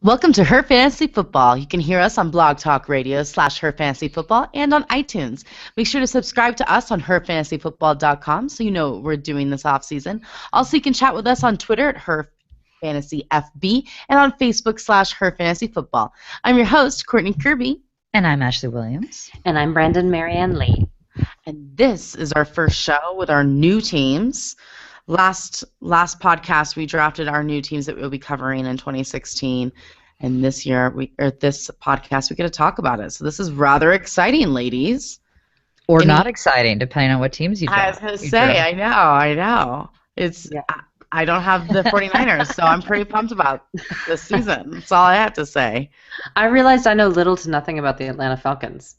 Welcome to Her Fantasy Football. You can hear us on Blog Talk Radio / Her Fantasy Football and on iTunes. Make sure to subscribe to us on herfantasyfootball.com so you know what we're doing this offseason. Also, you can chat with us on Twitter at Her Fantasy FB and on Facebook / Her Fantasy Football. I'm your host, Courtney Kirby. And I'm Ashley Williams. And I'm Brandon Marianne Lee. And this is our first show with our new teams. Last podcast, we drafted our new teams that we'll be covering in 2016, and this podcast, we get to talk about it. So this is rather exciting, ladies. Or not exciting, depending on what teams you draft. I was going to say, I know. I don't have the 49ers, so I'm pretty pumped about this season. That's all I have to say. I realized I know little to nothing about the Atlanta Falcons.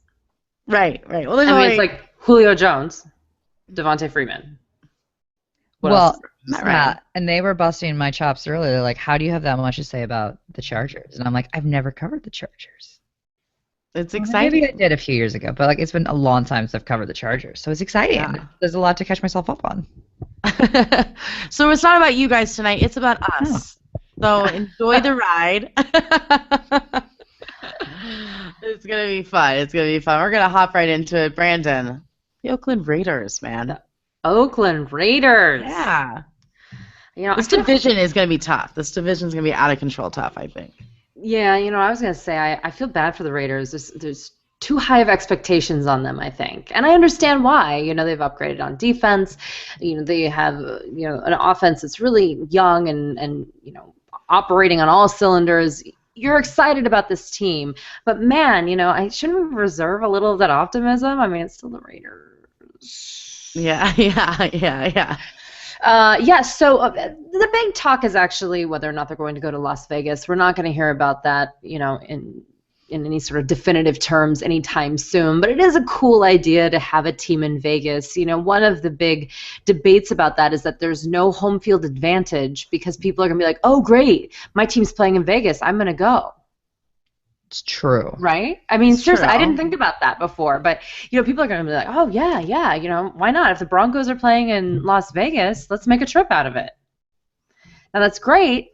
Right. Well, it's like Julio Jones, Devontae Freeman. What else? Yeah, and they were busting my chops earlier. They're like, how do you have that much to say about the Chargers? And I'm like, I've never covered the Chargers. It's exciting. Maybe I did a few years ago, but it's been a long time since I've covered the Chargers. So it's exciting. Yeah. There's a lot to catch myself up on. So it's not about you guys tonight. It's about us. So enjoy the ride. It's going to be fun. We're going to hop right into it. Brandon, the Oakland Raiders, man. Oakland Raiders. Yeah. This division is going to be tough. This division is going to be out of control tough, I think. Yeah, I was going to say, I feel bad for the Raiders. There's too high of expectations on them, I think. And I understand why. They've upgraded on defense. They have, an offense that's really young and operating on all cylinders. You're excited about this team. But, man, I shouldn't we reserve a little of that optimism? I mean, it's still the Raiders. Yeah. So the big talk is actually whether or not they're going to go to Las Vegas. We're not going to hear about that, in any sort of definitive terms anytime soon. But it is a cool idea to have a team in Vegas. One of the big debates about that is that there's no home field advantage because people are going to be like, oh, great, my team's playing in Vegas, I'm going to go. It's true. Right? I mean, seriously, I didn't think about that before. But, people are going to be like, oh, yeah, why not? If the Broncos are playing in Las Vegas, let's make a trip out of it. Now, that's great,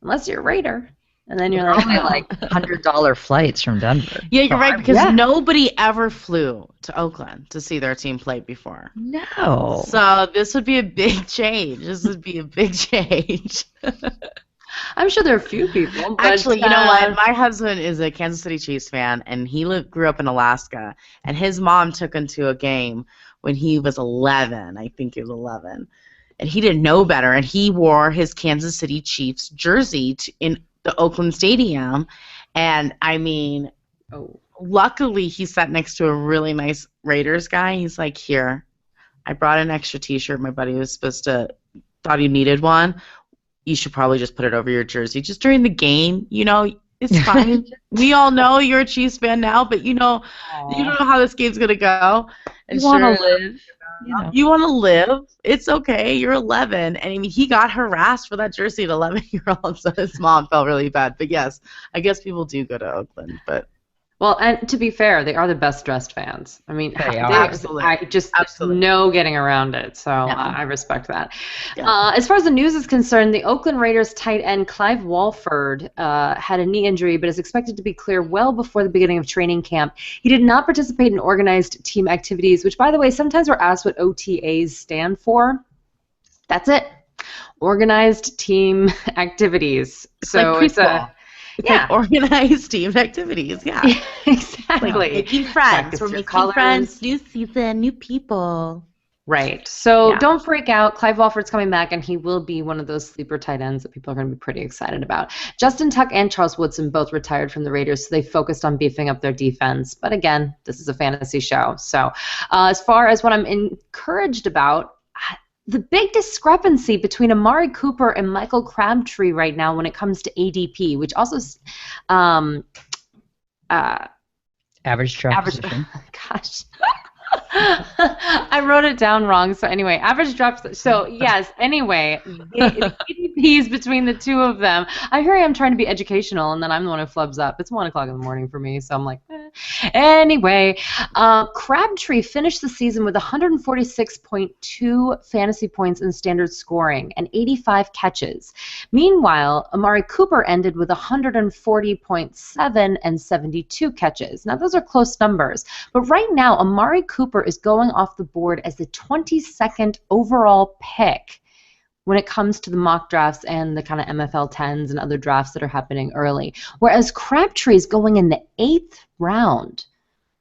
unless you're a Raider. And then you're only like $100 flights from Denver. Yeah, you're right, because nobody ever flew to Oakland to see their team play before. No. So this would be a big change. I'm sure there are a few people. But, actually, you know what? My husband is a Kansas City Chiefs fan, and he grew up in Alaska. And his mom took him to a game when he was 11. I think he was 11. And he didn't know better, and he wore his Kansas City Chiefs jersey in the Oakland Stadium. And, I mean, luckily he sat next to a really nice Raiders guy. He's like, here, I brought an extra T-shirt. My buddy was thought he needed one. You should probably just put it over your jersey. Just during the game, it's fine. We all know you're a Chiefs fan now, but you don't know how this game's going to go. And you want to live. You want to live. It's okay. You're 11. And, I mean, he got harassed for that jersey at 11-year-old, so his mom felt really bad. But, yes, I guess people do go to Oakland, but... Well, and to be fair, they are the best-dressed fans. I mean, absolutely. No getting around it, so I respect that. Yeah. As far as the news is concerned, the Oakland Raiders tight end Clive Walford had a knee injury, but is expected to be clear well before the beginning of training camp. He did not participate in organized team activities, which, by the way, sometimes we're asked what OTAs stand for. That's it. Organized team activities. So it's like organized team activities, exactly. Like making friends. We're making friends, new season, new people. Right. So don't freak out. Clive Walford's coming back, and he will be one of those sleeper tight ends that people are going to be pretty excited about. Justin Tuck and Charles Woodson both retired from the Raiders, so they focused on beefing up their defense. But again, this is a fantasy show. So as far as what I'm encouraged about, the big discrepancy between Amari Cooper and Michael Crabtree right now when it comes to ADP, which also average draft position. Gosh. I wrote it down wrong. So anyway, average draft. So yes, anyway, the ADPs between the two of them. I hear I'm trying to be educational, and then I'm the one who flubs up. It's 1 o'clock in the morning for me, so I'm like, Anyway, Crabtree finished the season with 146.2 fantasy points in standard scoring and 85 catches. Meanwhile, Amari Cooper ended with 140.7 and 72 catches. Now, those are close numbers, but right now, Amari Cooper is going off the board as the 22nd overall pick when it comes to the mock drafts and the kind of MFL 10s and other drafts that are happening early, whereas Crabtree is going in the 8th round.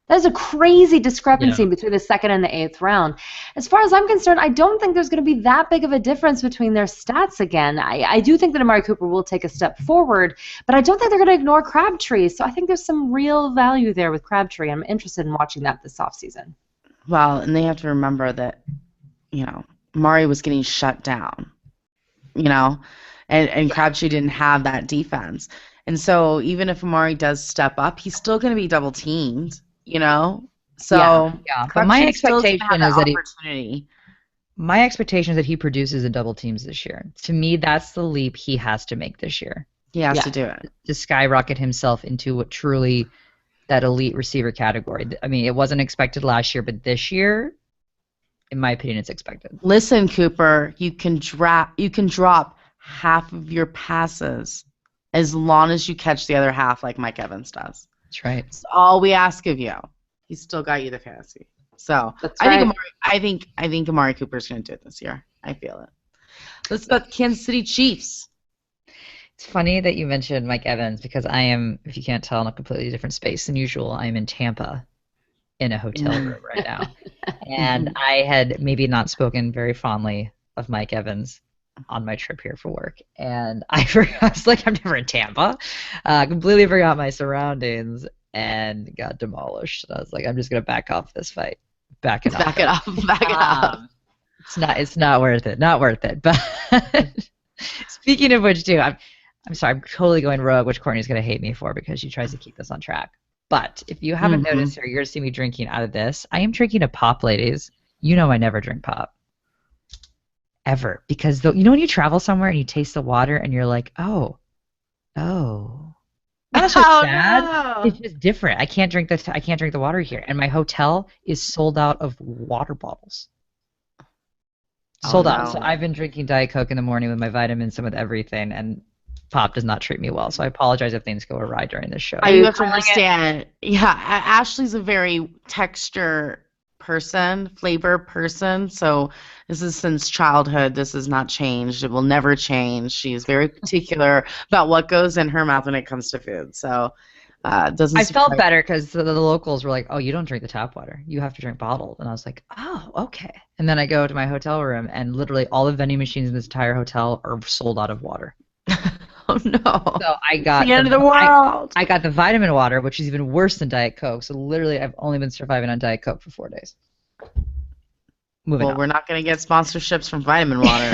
That is a crazy discrepancy between the 2nd and the 8th round. As far as I'm concerned, I don't think there's going to be that big of a difference between their stats again. I do think that Amari Cooper will take a step forward, but I don't think they're going to ignore Crabtree. So I think there's some real value there with Crabtree. I'm interested in watching that this offseason. Well, and they have to remember that, Amari was getting shut down, and Crabtree didn't have that defense. And so even if Amari does step up, he's still going to be double teamed, So but my expectation is that my expectation is that he produces the double teams this year. To me, that's the leap he has to make this year. He has to do it. To skyrocket himself into what truly that elite receiver category. I mean, it wasn't expected last year, but this year, in my opinion, it's expected. Listen, Cooper, you can drop half of your passes as long as you catch the other half like Mike Evans does. That's right. That's all we ask of you. He's still got you the fantasy. So I think Amari Cooper's going to do it this year. I feel it. Let's go to Kansas City Chiefs. It's funny that you mentioned Mike Evans because I am, if you can't tell, in a completely different space than usual. I am in Tampa in a hotel room right now. And I had maybe not spoken very fondly of Mike Evans on my trip here for work. And I was like, I'm never in Tampa. Completely forgot my surroundings and got demolished. And I was like, I'm just going to back off this fight. Back it off. It's not worth it. Not worth it. But speaking of which, too, I'm sorry, I'm totally going rogue, which Courtney's going to hate me for because she tries to keep this on track. But if you haven't noticed or you're going to see me drinking out of this, I am drinking a pop, ladies. You know I never drink pop. Ever. Because when you travel somewhere and you taste the water and you're like, oh. That's so sad. No. It's just different. I can't drink the water here. And my hotel is sold out of water bottles. Sold out. So I've been drinking Diet Coke in the morning with my vitamins and with everything, and pop does not treat me well. So I apologize if things go awry during this show. You have to understand. Yeah, Ashley's a very texture person, flavor person. So this is since childhood. This has not changed. It will never change. She's very particular about what goes in her mouth when it comes to food. So doesn't. I felt better because the locals were like, "Oh, you don't drink the tap water. You have to drink bottled." And I was like, "Oh, okay." And then I go to my hotel room, and literally all the vending machines in this entire hotel are sold out of water. Oh no! So I got the end of the world. I got the vitamin water, which is even worse than Diet Coke. So literally, I've only been surviving on Diet Coke for 4 days. Moving on. We're not going to get sponsorships from vitamin water.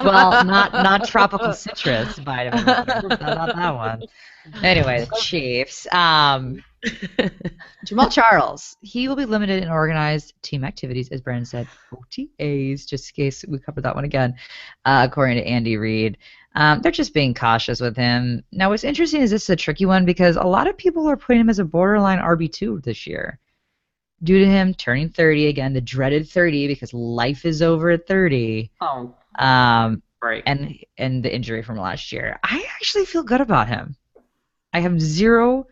not tropical citrus vitamin water. Not that one. Anyway, the Chiefs. Jamal Charles. He will be limited in organized team activities, as Brandon said. OTAs, just in case we covered that one again, according to Andy Reid. They're just being cautious with him. Now, what's interesting is this is a tricky one because a lot of people are putting him as a borderline RB2 this year. Due to him turning 30 again, the dreaded 30 because life is over at 30. Oh. Right. And the injury from last year. I actually feel good about him. I have zero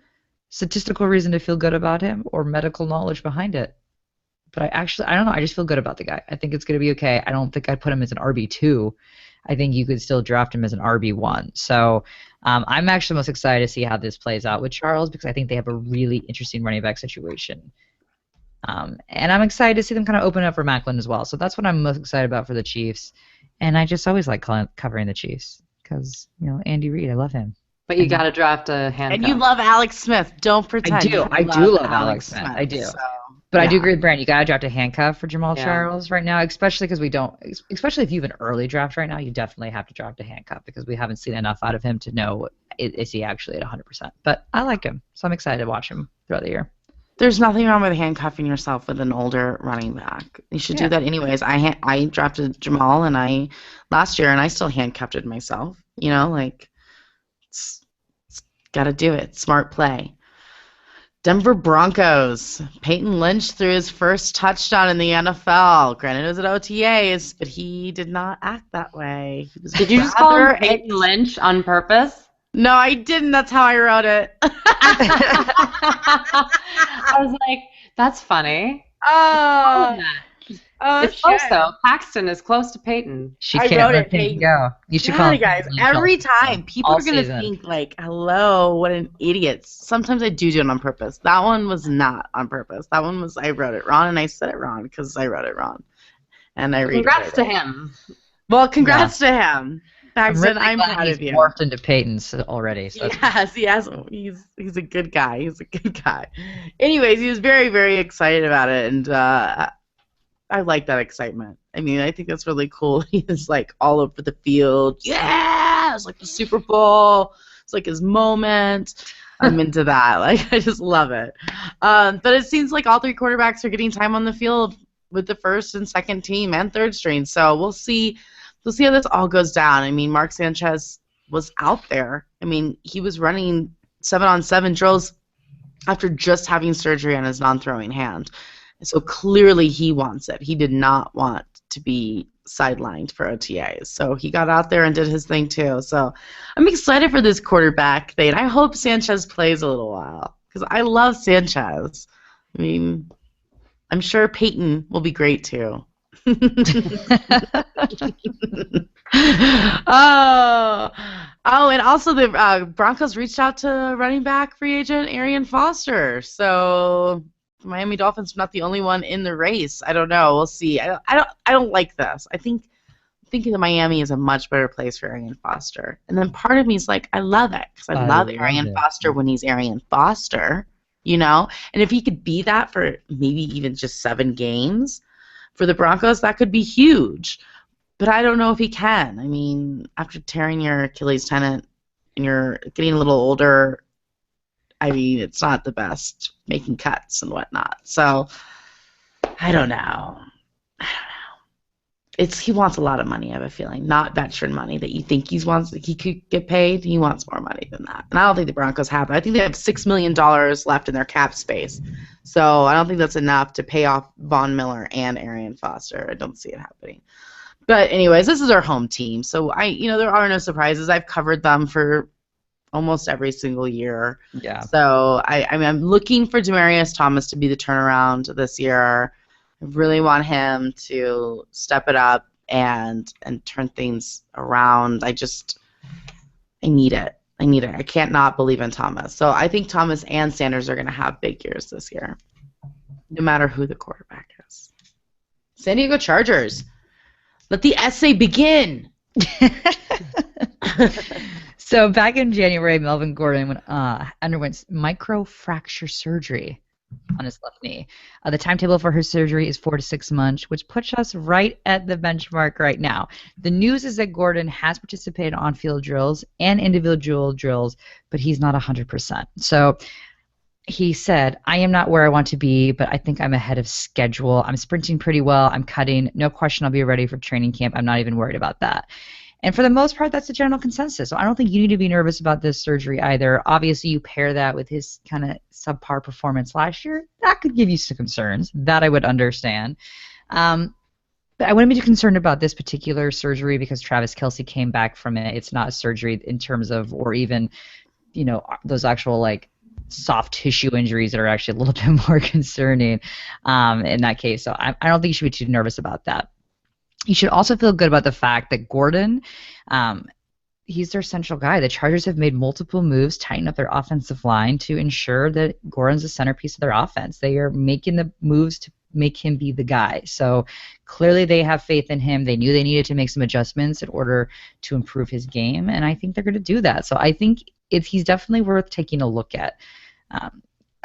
statistical reason to feel good about him or medical knowledge behind it. But I don't know. I just feel good about the guy. I think it's going to be okay. I don't think I'd put him as an RB2. I think you could still draft him as an RB1. So I'm actually most excited to see how this plays out with Charles because I think they have a really interesting running back situation. And I'm excited to see them kind of open up for Macklin as well. So that's what I'm most excited about for the Chiefs. And I just always like covering the Chiefs because, Andy Reid, I love him. But you got to draft a handcuff. And you love Alex Smith. Don't pretend. I do love Alex Smith. I do. So, but I do agree with Brandon. You got to draft a handcuff for Jamal Charles right now, especially because especially if you have an early draft right now, you definitely have to draft a handcuff because we haven't seen enough out of him to know is he actually at 100%. But I like him, so I'm excited to watch him throughout the year. There's nothing wrong with handcuffing yourself with an older running back. You should do that anyways. I drafted Jamal last year, and I still handcuffed it myself. It's got to do it. Smart play. Denver Broncos. Peyton Lynch threw his first touchdown in the NFL. Granted, it was at OTAs, but he did not act that way. Did you just call him Peyton Lynch on purpose? No, I didn't. That's how I wrote it. I was like, that's funny. It's close though. Paxton is close to Peyton. I wrote it. Peyton. Go. You should call it, guys. Every time people are gonna think like, "Hello, what an idiot." Sometimes I do it on purpose. That one was not on purpose. That one was I wrote it wrong and I said it wrong because I wrote it wrong. And I read. Congrats to him. Well, congrats to him. Paxton, I'm proud of you. He's morphed into Peyton's already. So yes, he's a good guy. He's a good guy. Anyways, he was very, very excited about it, and I like that excitement. I mean, I think that's really cool. He is like all over the field. Yeah, it's like the Super Bowl. It's like his moment. I'm into that. Like, I just love it. But it seems like all three quarterbacks are getting time on the field with the first and second team and third string. So we'll see. We'll see how this all goes down. I mean, Mark Sanchez was out there. I mean, he was running 7-on-7 drills after just having surgery on his non-throwing hand. So clearly he wants it. He did not want to be sidelined for OTAs. So he got out there and did his thing too. So I'm excited for this quarterback thing. I hope Sanchez plays a little while because I love Sanchez. I mean, I'm sure Peyton will be great too. And also the Broncos reached out to running back free agent Arian Foster. So Miami Dolphins are not the only one in the race. I don't know. We'll see. I don't like this. I think that Miami is a much better place for Arian Foster. And then part of me is like, I love it because I love Arian Foster when he's Arian Foster, you know. And if he could be that for maybe even just 7 games for the Broncos, that could be huge. But I don't know if he can. I mean, after tearing your Achilles tendon and you're getting a little older, I mean, it's not the best making cuts and whatnot. So, I don't know. He wants a lot of money, I have a feeling. Not veteran money that you think he could get paid. He wants more money than that. And I don't think the Broncos have it. I think they have $6 million left in their cap space. So I don't think that's enough to pay off Von Miller and Arian Foster. I don't see it happening. But anyways, this is our home team. So there are no surprises. I've covered them for almost every single year. Yeah. So I'm looking for Demaryius Thomas to be the turnaround this year. I really want him to step it up and turn things around. I need it. I can't not believe in Thomas. So I think Thomas and Sanders are going to have big years this year, no matter who the quarterback is. San Diego Chargers. Let the essay begin. So back in January, Melvin Gordon underwent microfracture surgery on his left knee. The timetable for her surgery is 4 to 6 months, which puts us right at the benchmark right now. The news is that Gordon has participated on field drills and individual drills, but he's not 100%. So he said, I am not where I want to be, but I think I'm ahead of schedule. I'm sprinting pretty well. I'm cutting. No question I'll be ready for training camp. I'm not even worried about that. And for the most part, that's the general consensus. So I don't think you need to be nervous about this surgery either. Obviously, you pair that with his kind of subpar performance last year. That could give you some concerns. That I would understand. But I wouldn't be too concerned about this particular surgery because Travis Kelce came back from it. It's not a surgery in terms of, or even, those actual, like, soft tissue injuries that are actually a little bit more concerning in that case. So I don't think you should be too nervous about that. You should also feel good about the fact that Gordon, he's their central guy. The Chargers have made multiple moves, tighten up their offensive line to ensure that Gordon's the centerpiece of their offense. They are making the moves to make him be the guy. So clearly they have faith in him. They knew they needed to make some adjustments in order to improve his game, and I think they're going to do that. So I think he's definitely worth taking a look at.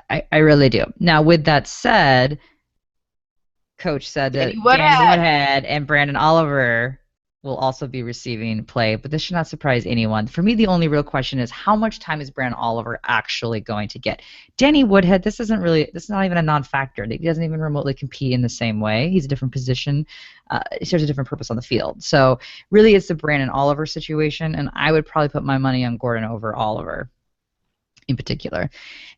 I really do. Now, with that said, Coach said that Danny Woodhead and Brandon Oliver will also be receiving play, but this should not surprise anyone. For me, the only real question is how much time is Brandon Oliver actually going to get? Danny Woodhead, this is not even a non-factor. He doesn't even remotely compete in the same way. He's a different position. He serves a different purpose on the field. So really it's the Brandon Oliver situation, and I would probably put my money on Gordon over Oliver. in particular.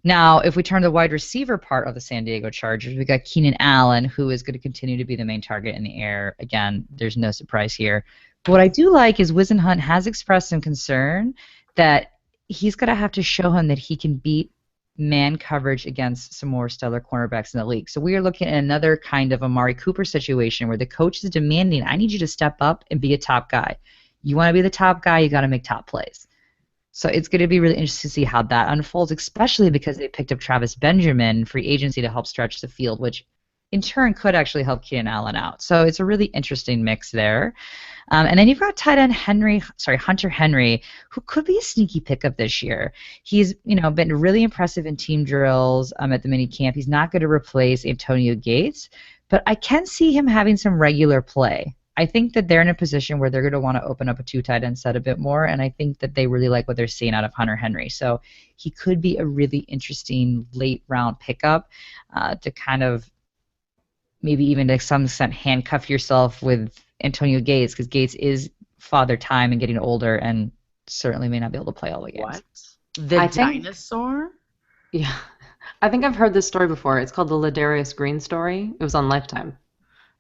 Now, if we turn to the wide receiver part of the San Diego Chargers, we got Keenan Allen, who is going to continue to be the main target in the air. Again, there's no surprise here. But what I do like is Wizen Hunt has expressed some concern that he's going to have to show him that he can beat man coverage against some more stellar cornerbacks in the league. So we are looking at another kind of Amari Cooper situation where the coach is demanding, I need you to step up and be a top guy. You want to be the top guy, you got to make top plays. So it's going to be really interesting to see how that unfolds, especially because they picked up Travis Benjamin in free agency to help stretch the field, which in turn could actually help Keenan Allen out. So it's a really interesting mix there. And then you've got tight end Hunter Henry, who could be a sneaky pickup this year. He's been really impressive in team drills at the mini camp. He's not going to replace Antonio Gates, but I can see him having some regular play. I think that they're in a position where they're going to want to open up a 2 tight end set a bit more, and I think that they really like what they're seeing out of Hunter Henry. So he could be a really interesting late round pickup to kind of maybe even to some extent handcuff yourself with Antonio Gates, because Gates is father time and getting older and certainly may not be able to play all the games. What? The dinosaur? Yeah. I think I've heard this story before. It's called the Ladarius Green story. It was on Lifetime.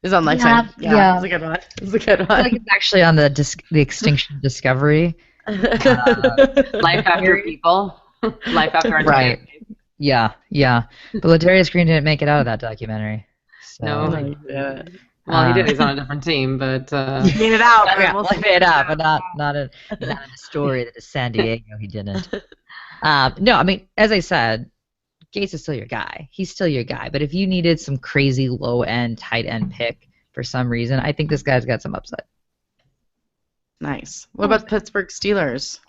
It was on Lifetime. Yeah. It's a good one. It's a good one. I feel like it's actually on the Extinction Discovery. Life After People. Life After Entertainment. Right. Yeah. But Ladarius Green didn't make it out of that documentary. So. No. Well, he did. He's on a different team, but he made it out. He made it out, but not in the story that is San Diego. He didn't. No, I mean, as I said, Gates is still your guy. He's still your guy. But if you needed some crazy low-end, tight-end pick for some reason, I think this guy's got some upside. Nice. What about the Pittsburgh Steelers?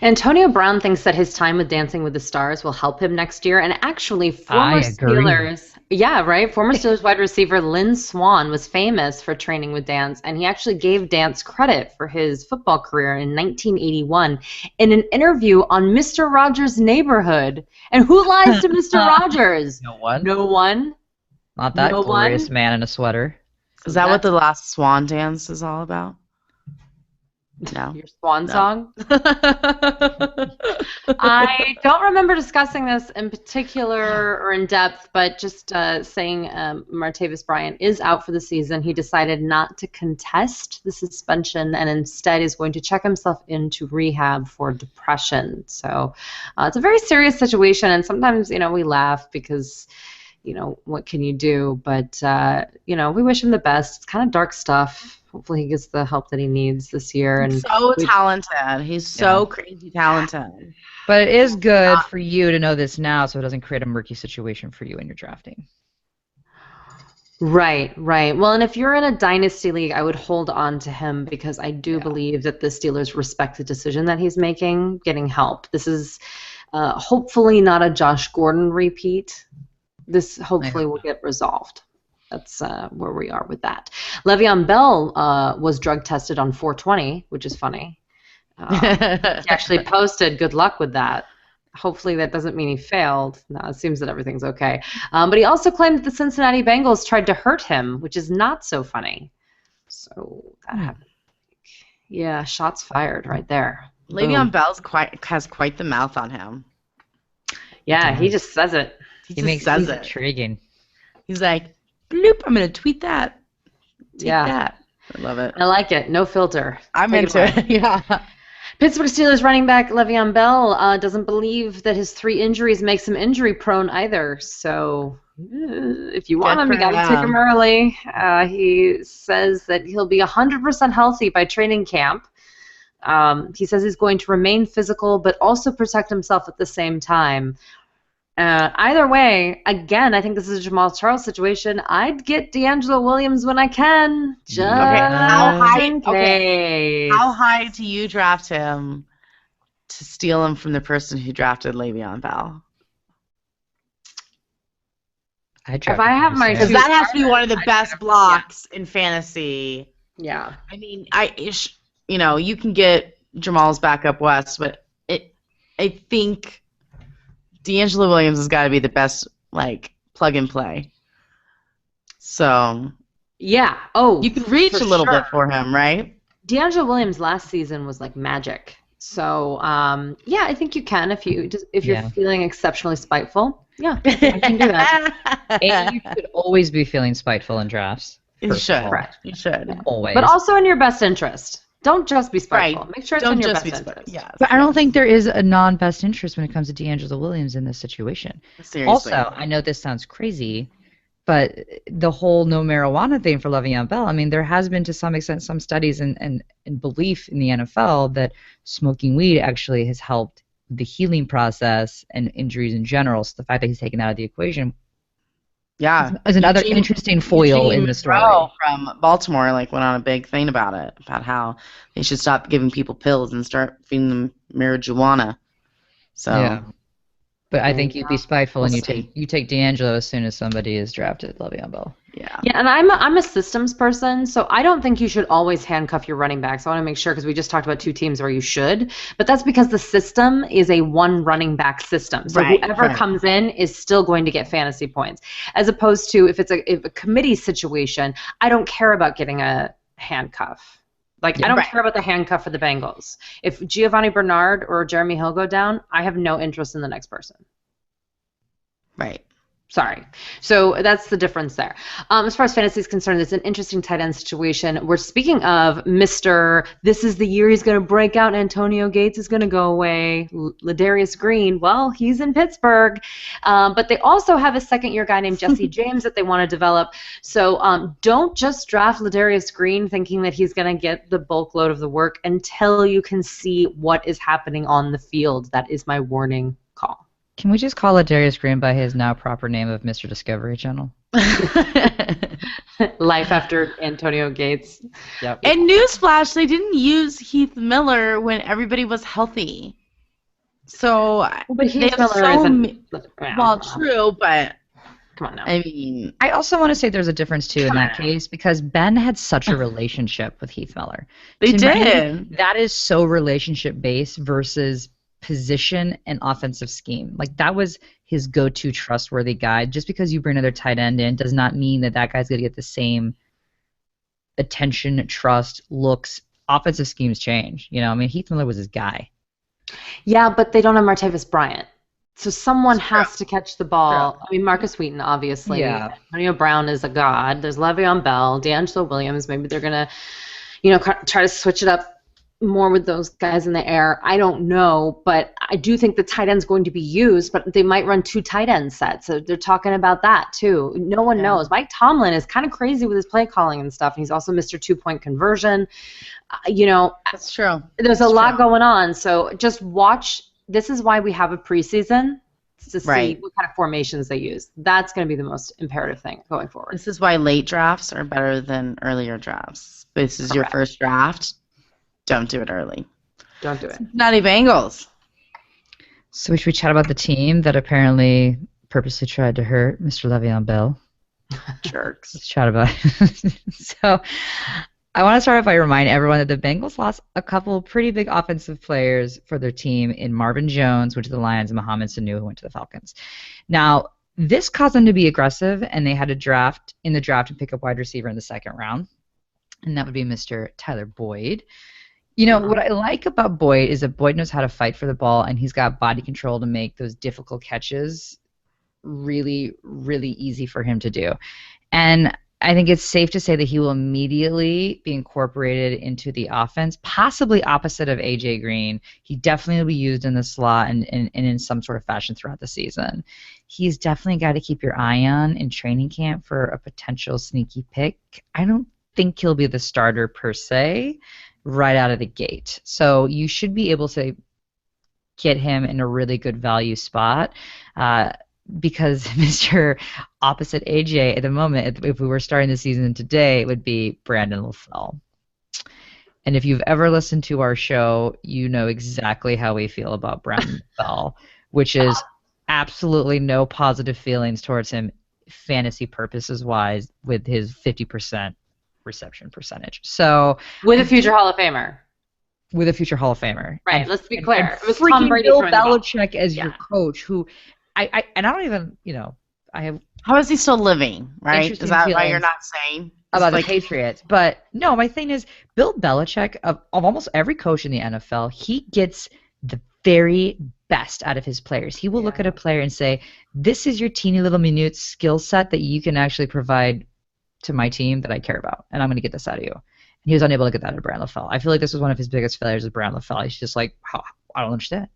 Antonio Brown thinks that his time with Dancing with the Stars will help him next year. And actually, former Steelers wide receiver Lynn Swann was famous for training with Dance, and he actually gave Dance credit for his football career in 1981 in an interview on Mr. Rogers' Neighborhood. And who lies to Mr. Rogers? No one. No one. Not that glorious man in a sweater. Is that what the last Swan dance is all about? No. Your swan song? I don't remember discussing this in particular or in depth, but just saying Martavis Bryant is out for the season. He decided not to contest the suspension and instead is going to check himself into rehab for depression. So it's a very serious situation, and sometimes, we laugh because, what can you do? But, we wish him the best. It's kind of dark stuff. Hopefully he gets the help that he needs this year. And so talented. He's so crazy talented. But it is good for you to know this now so it doesn't create a murky situation for you in your drafting. Right. Well, and if you're in a dynasty league, I would hold on to him because I do believe that the Steelers respect the decision that he's making, getting help. This is hopefully not a Josh Gordon repeat. This hopefully will get resolved. That's where we are with that. Le'Veon Bell was drug tested on 4/20, which is funny. He actually posted, good luck with that. Hopefully that doesn't mean he failed. No, it seems that everything's okay. But he also claimed that the Cincinnati Bengals tried to hurt him, which is not so funny. So that happened. Yeah, shots fired right there. Le'Veon Bell has quite the mouth on him. Yeah, he just says it. He makes it intriguing. He's like, bloop, I'm going to tweet that. Take that. I love it. I like it. No filter. I'm into it. Yeah. Pittsburgh Steelers running back Le'Veon Bell doesn't believe that his 3 injuries makes him injury prone either. So if you want him, you got to take him early. He says that he'll be 100% healthy by training camp. He says he's going to remain physical but also protect himself at the same time. Either way, again, I think this is a Jamal Charles situation. I'd get D'Angelo Williams when I can. How high do you draft him to steal him from the person who drafted Le'Veon Bell? If I have my, because that has to be one of the best blocks in fantasy. Yeah. I mean, you can get Jamal's back up west, but I think D'Angelo Williams has got to be the best, plug and play. So. Yeah. Oh. You can reach a little bit for him, right? D'Angelo Williams last season was like magic. So, yeah, I think you can if you're Yeah. feeling exceptionally spiteful. Yeah, you can do that. You should always be feeling spiteful in drafts. You First of should. all. Correct. You should. Always. But also in your best interest. Don't just be spiteful. Right. Make sure it's Don't in your just best be interest. Yes. But I don't think there is a non-best interest when it comes to D'Angelo Williams in this situation. Seriously. Also, I know this sounds crazy, but the whole no marijuana thing for Le'Veon Bell, I mean, there has been to some extent some studies and belief in the NFL that smoking weed actually has helped the healing process and injuries in general. So the fact that he's taken that out of the equation is another interesting foil in the story. Monroe from Baltimore went on a big thing about it, about how they should stop giving people pills and start feeding them marijuana. So, yeah. But I think you'd be spiteful We'll and see. you take D'Angelo as soon as somebody is drafted, Le'Veon Bell. Yeah. Yeah, and I'm a systems person, so I don't think you should always handcuff your running backs. I want to make sure, because we just talked about two teams where you should, but that's because the system is a one running back system. So whoever comes in is still going to get fantasy points, as opposed to if a committee situation, I don't care about getting a handcuff. I don't care about the handcuff for the Bengals. If Giovanni Bernard or Jeremy Hill go down, I have no interest in the next person. Right. Sorry. So that's the difference there. As far as fantasy is concerned, it's an interesting tight end situation. We're speaking of Mr. This is the year he's going to break out and Antonio Gates is going to go away. Ladarius Green, well, he's in Pittsburgh. But they also have a second-year guy named Jesse James that they want to develop. So don't just draft Ladarius Green thinking that he's going to get the bulk load of the work until you can see what is happening on the field. That is my warning call. Can we just call Ladarius Green by his now proper name of Mr. Discovery Channel? Life after Antonio Gates. Yep. And newsflash, they didn't use Heath Miller when everybody was healthy. So, but Heath Miller isn't. Well, true, but come on now. I mean, I also want to say there's a difference too in that case because Ben had such a relationship with Heath Miller. They To did. me, that is so relationship based versus position and offensive scheme. That was his go-to trustworthy guy. Just because you bring another tight end in does not mean that guy's going to get the same attention, trust, looks. Offensive schemes change. I mean, Heath Miller was his guy. Yeah, but they don't have Martavis Bryant. So someone has to catch the ball. True. I mean, Marcus Wheaton, obviously. Yeah. Antonio Brown is a god. There's Le'Veon Bell, D'Angelo Williams. Maybe they're going to, try to switch it up more with those guys in the air. I don't know, but I do think the tight end's going to be used, but they might run 2 tight end sets. So they're talking about that too. No one knows. Mike Tomlin is kind of crazy with his play calling and stuff. And he's also Mr. 2-point conversion. That's true. There's a lot going on. So just watch. This is why we have a preseason to see what kind of formations they use. That's going to be the most imperative thing going forward. This is why late drafts are better than earlier drafts. This is your first draft. Don't do it early. Don't do it. Cincinnati Bengals. So should we chat about the team that apparently purposely tried to hurt Mr. Le'Veon Bell? Jerks. Let's chat about it. So I want to start off by reminding everyone that the Bengals lost a couple pretty big offensive players for their team in Marvin Jones, went to the Lions, and Mohamed Sanu, who went to the Falcons. Now, this caused them to be aggressive, and they had to draft and pick up wide receiver in the second round, and that would be Mr. Tyler Boyd. What I like about Boyd is that Boyd knows how to fight for the ball, and he's got body control to make those difficult catches really, really easy for him to do. And I think it's safe to say that he will immediately be incorporated into the offense, possibly opposite of A.J. Green. He definitely will be used in the slot and in some sort of fashion throughout the season. He's definitely a guy to keep your eye on in training camp for a potential sneaky pick. I don't think he'll be the starter per se right out of the gate. So you should be able to get him in a really good value spot because Mr. Opposite AJ at the moment, if we were starting the season today, it would be Brandon LaFell. And if you've ever listened to our show, you know exactly how we feel about Brandon LaFell, which is absolutely no positive feelings towards him fantasy purposes wise with his 50% reception percentage. So with a future Hall of Famer. With a future Hall of Famer. Right, and, let's be clear. It was Tom Brady, Bill Belichick as your coach, who I don't even, I have. How is he still living, right? Is that why you're not saying? about the Patriots. But no, my thing is Bill Belichick, of almost every coach in the NFL, he gets the very best out of his players. He will look at a player and say, this is your teeny little minute skill set that you can actually provide to my team that I care about, and I'm going to get this out of you. And he was unable to get that out of Brand LaFell. I feel like this was one of his biggest failures with Brand LaFell. He's just like, I don't understand.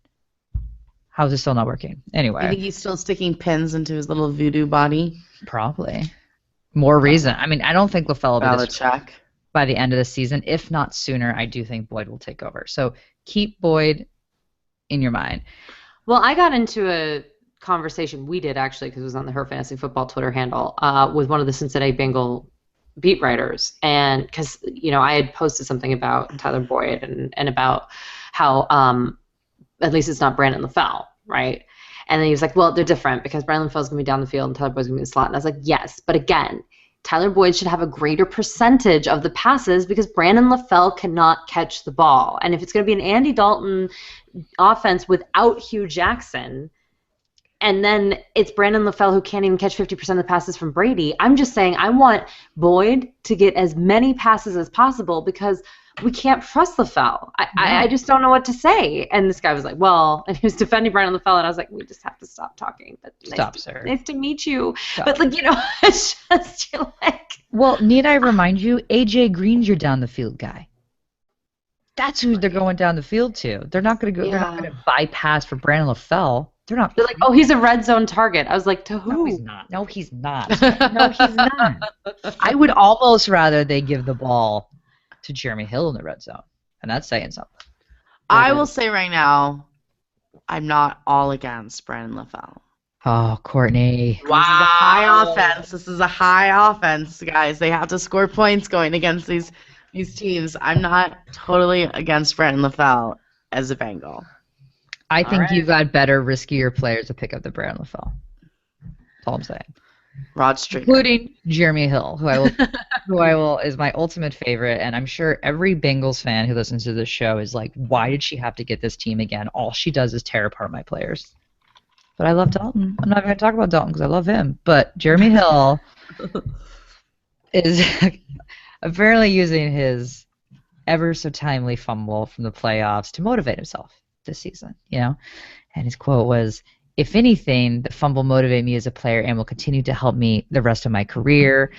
How is this still not working? Anyway. You think he's still sticking pins into his little voodoo body? Probably. More reason. I mean, I don't think LaFell will be this check by the end of the season. If not sooner, I do think Boyd will take over. So keep Boyd in your mind. Well, I got into a conversation we did actually because it was on the Her Fantasy Football Twitter handle with one of the Cincinnati Bengal beat writers, and because I had posted something about Tyler Boyd and about how at least it's not Brandon LaFell, right? And then he was like, well, they're different because Brandon LaFell's going to be down the field and Tyler Boyd's going to be in the slot. And I was like, yes, but again, Tyler Boyd should have a greater percentage of the passes because Brandon LaFell cannot catch the ball. And if it's going to be an Andy Dalton offense without Hugh Jackson, and then it's Brandon LaFell who can't even catch 50% of the passes from Brady, I'm just saying I want Boyd to get as many passes as possible because we can't trust LaFell. I just don't know what to say. And this guy was like, well, and he was defending Brandon LaFell, and I was like, we just have to stop talking. But sir. Nice to meet you. Stop. But it's just you're like. Well, need I remind you, AJ Green's your down the field guy. That's who they're going down the field to. They're not going to go. Yeah. They're not going to bypass for Brandon LaFell. They're like, oh, he's a red zone target. I was like, to who? No, he's not. No, he's not. No, he's not. I would almost rather they give the ball to Jeremy Hill in the red zone, and that's saying something. I will say right now, I'm not all against Brandon LaFell. Oh, Courtney. Wow. This is a high offense. This is a high offense, guys. They have to score points going against these teams. I'm not totally against Brandon LaFell as a Bengal. I think you got better, riskier players to pick up the Brandon LaFell. That's all I'm saying. Rod Street, including Jeremy Hill, who I will is my ultimate favorite, and I'm sure every Bengals fan who listens to this show is like, why did she have to get this team again? All she does is tear apart my players. But I love Dalton. I'm not going to talk about Dalton because I love him. But Jeremy Hill is apparently using his ever so timely fumble from the playoffs to motivate himself this season, And his quote was, if anything, the fumble motivated me as a player and will continue to help me the rest of my career.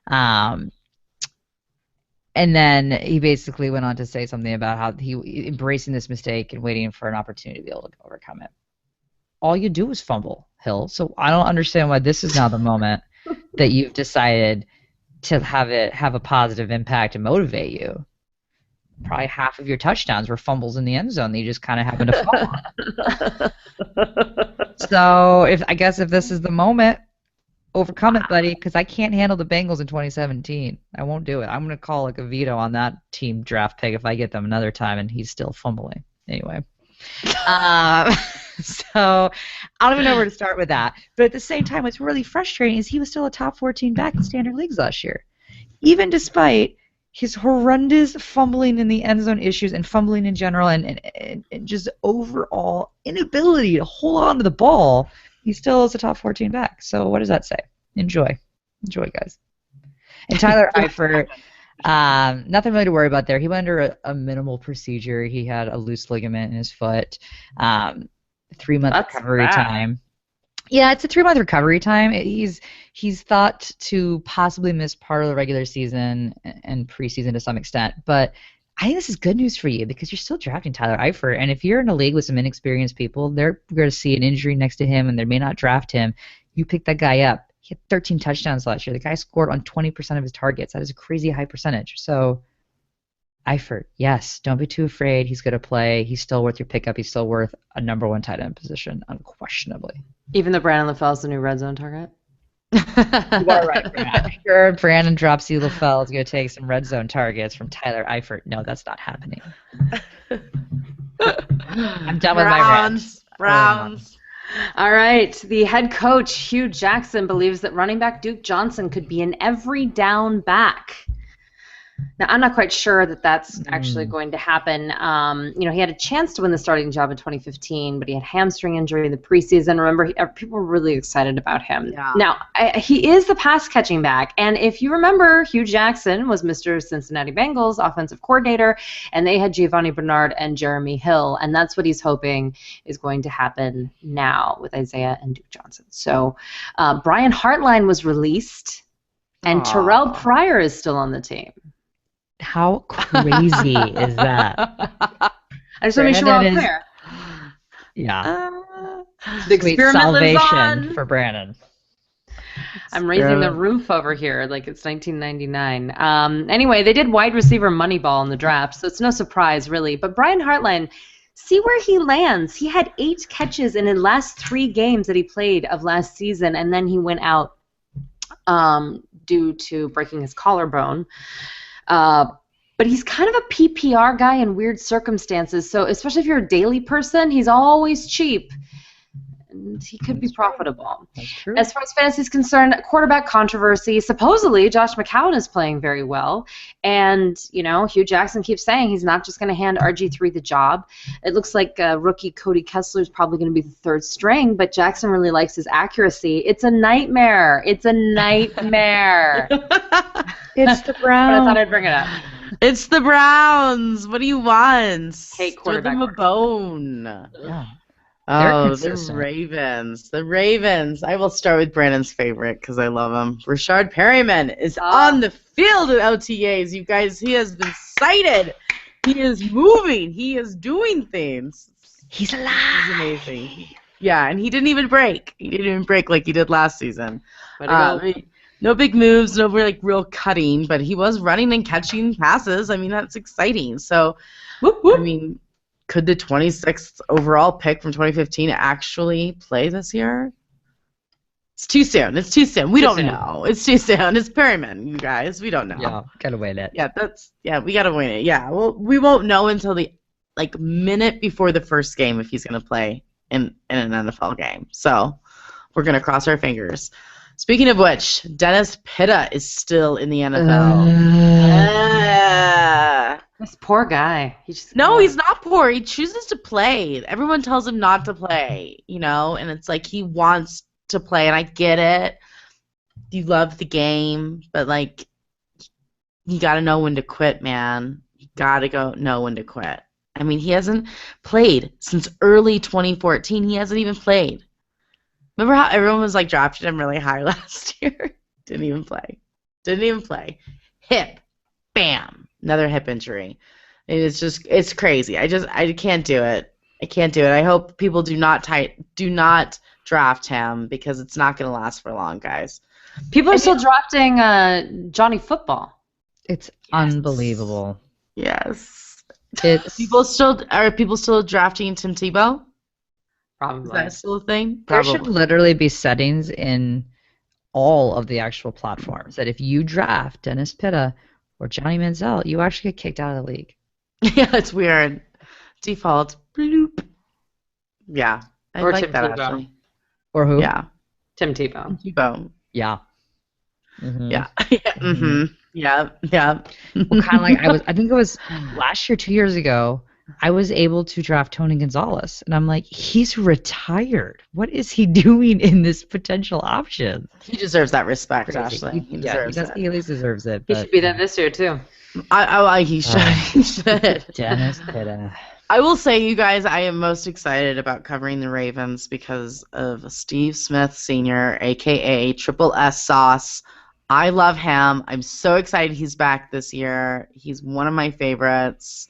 And then he basically went on to say something about how he embracing this mistake and waiting for an opportunity to be able to overcome it. All you do is fumble, Hill. So I don't understand why this is now the moment that you've decided to have a positive impact and motivate you. Probably half of your touchdowns were fumbles in the end zone that you just kind of happened to fumble. So I guess if this is the moment, overcome it, buddy, because I can't handle the Bengals in 2017. I won't do it. I'm going to call a veto on that team draft pick if I get them another time and he's still fumbling. Anyway. So I don't even know where to start with that. But at the same time, what's really frustrating is he was still a top 14 back in standard leagues last year. Even despite his horrendous fumbling in the end zone issues and fumbling in general and just overall inability to hold on to the ball, he still is a top 14 back. So what does that say? Enjoy, guys. And Tyler Eifert, nothing really to worry about there. He went under a minimal procedure. He had a loose ligament in his foot, 3-month recovery time. Yeah, it's a 3-month recovery time. He's thought to possibly miss part of the regular season and preseason to some extent, but I think this is good news for you because you're still drafting Tyler Eifert, and if you're in a league with some inexperienced people, they're going to see an injury next to him and they may not draft him. You pick that guy up. He had 13 touchdowns last year. The guy scored on 20% of his targets. That is a crazy high percentage. So Eifert, yes, don't be too afraid. He's going to play. He's still worth your pickup. He's still worth a number 1 tight end position, unquestionably. Even though Brandon LaFell is the new red zone target? You are right, Brandon. Sure, Brandon Dropsy LaFell is going to take some red zone targets from Tyler Eifert. No, that's not happening. I'm done with my rant. Browns. All right. The head coach, Hugh Jackson, believes that running back Duke Johnson could be an every down back. Now, I'm not quite sure that that's actually going to happen. He had a chance to win the starting job in 2015, but he had hamstring injury in the preseason. Remember, people were really excited about him. Yeah. Now, he is the pass-catching back, and if you remember, Hugh Jackson was Mr. Cincinnati Bengals offensive coordinator, and they had Giovanni Bernard and Jeremy Hill, and that's what he's hoping is going to happen now with Isaiah and Duke Johnson. So Brian Hartline was released, and Terrell Pryor is still on the team. How crazy is that? I just want to make sure we're all clear. Yeah. The experiment lives on. Salvation for Brandon. I'm raising the roof over here like it's 1999. Anyway, they did wide receiver Moneyball in the draft, so it's no surprise, really. But Brian Hartline, see where he lands. He had 8 catches in the last 3 games that he played of last season, and then he went out due to breaking his collarbone. But he's kind of a PPR guy in weird circumstances. So especially if you're a daily person, he's always cheap. And he could be profitable. That's true. As far as fantasy is concerned, quarterback controversy. Supposedly, Josh McCown is playing very well. And, Hugh Jackson keeps saying he's not just going to hand RG3 the job. It looks like rookie Cody Kessler is probably going to be the 3rd string, but Jackson really likes his accuracy. It's a nightmare. It's a nightmare. It's the Browns. But I thought I'd bring it up. It's the Browns. What do you want? Hate Throw them a bone. Yeah. Oh, the Ravens. The Ravens. I will start with Brandon's favorite because I love him. Rashard Perryman is on the field at OTAs. You guys, he has been sighted. He is moving. He is doing things. He's alive. He's amazing. Yeah, and he didn't even break. He didn't even break like he did last season. No big moves, no real cutting, but he was running and catching passes. I mean, that's exciting. So, I mean, could the 26th overall pick from 2015 actually play this year? It's too soon. It's too soon. We don't know. It's too soon. It's Perryman, you guys. We don't know. Yeah, gotta wait it. Yeah, we gotta wait it. Yeah, well, we won't know until the minute before the first game if he's gonna play in an NFL game. So, we're gonna cross our fingers. Speaking of which, Dennis Pitta is still in the NFL. This poor guy. He's not poor. He chooses to play. Everyone tells him not to play, and it's like he wants to play, and I get it. You love the game, but, you got to know when to quit, man. You got to know when to quit. I mean, he hasn't played since early 2014. He hasn't even played. Remember how everyone was drafted him really high last year? Didn't even play. Hip. Bam. Another hip injury. It's crazy. I can't do it. I hope people do not draft him because it's not going to last for long, guys. People are still drafting Johnny Football. It's unbelievable. Yes. It's people still drafting Tim Tebow? Probably. Is that still a thing? There should literally be settings in all of the actual platforms that if you draft Dennis Pitta or Johnny Manziel, you actually get kicked out of the league. Yeah, it's weird. Default. Bloop. Yeah. I or like Tim that, Tebow. actually. Or who? Yeah. Tim Tebow. Yeah. Mm-hmm. Yeah. Mm-hmm. Yeah. Well, kind of like I think it was last year, 2 years ago, I was able to draft Tony Gonzalez, and I'm like, he's retired. What is he doing in this potential option? He deserves that respect, Crazy. Ashley. He deserves it. He at least deserves it. He should be there this year, too. He should. He should. Dennis Pitta. I will say, you guys, I am most excited about covering the Ravens because of Steve Smith Sr., a.k.a. Triple S Sauce. I love him. I'm so excited he's back this year. He's one of my favorites.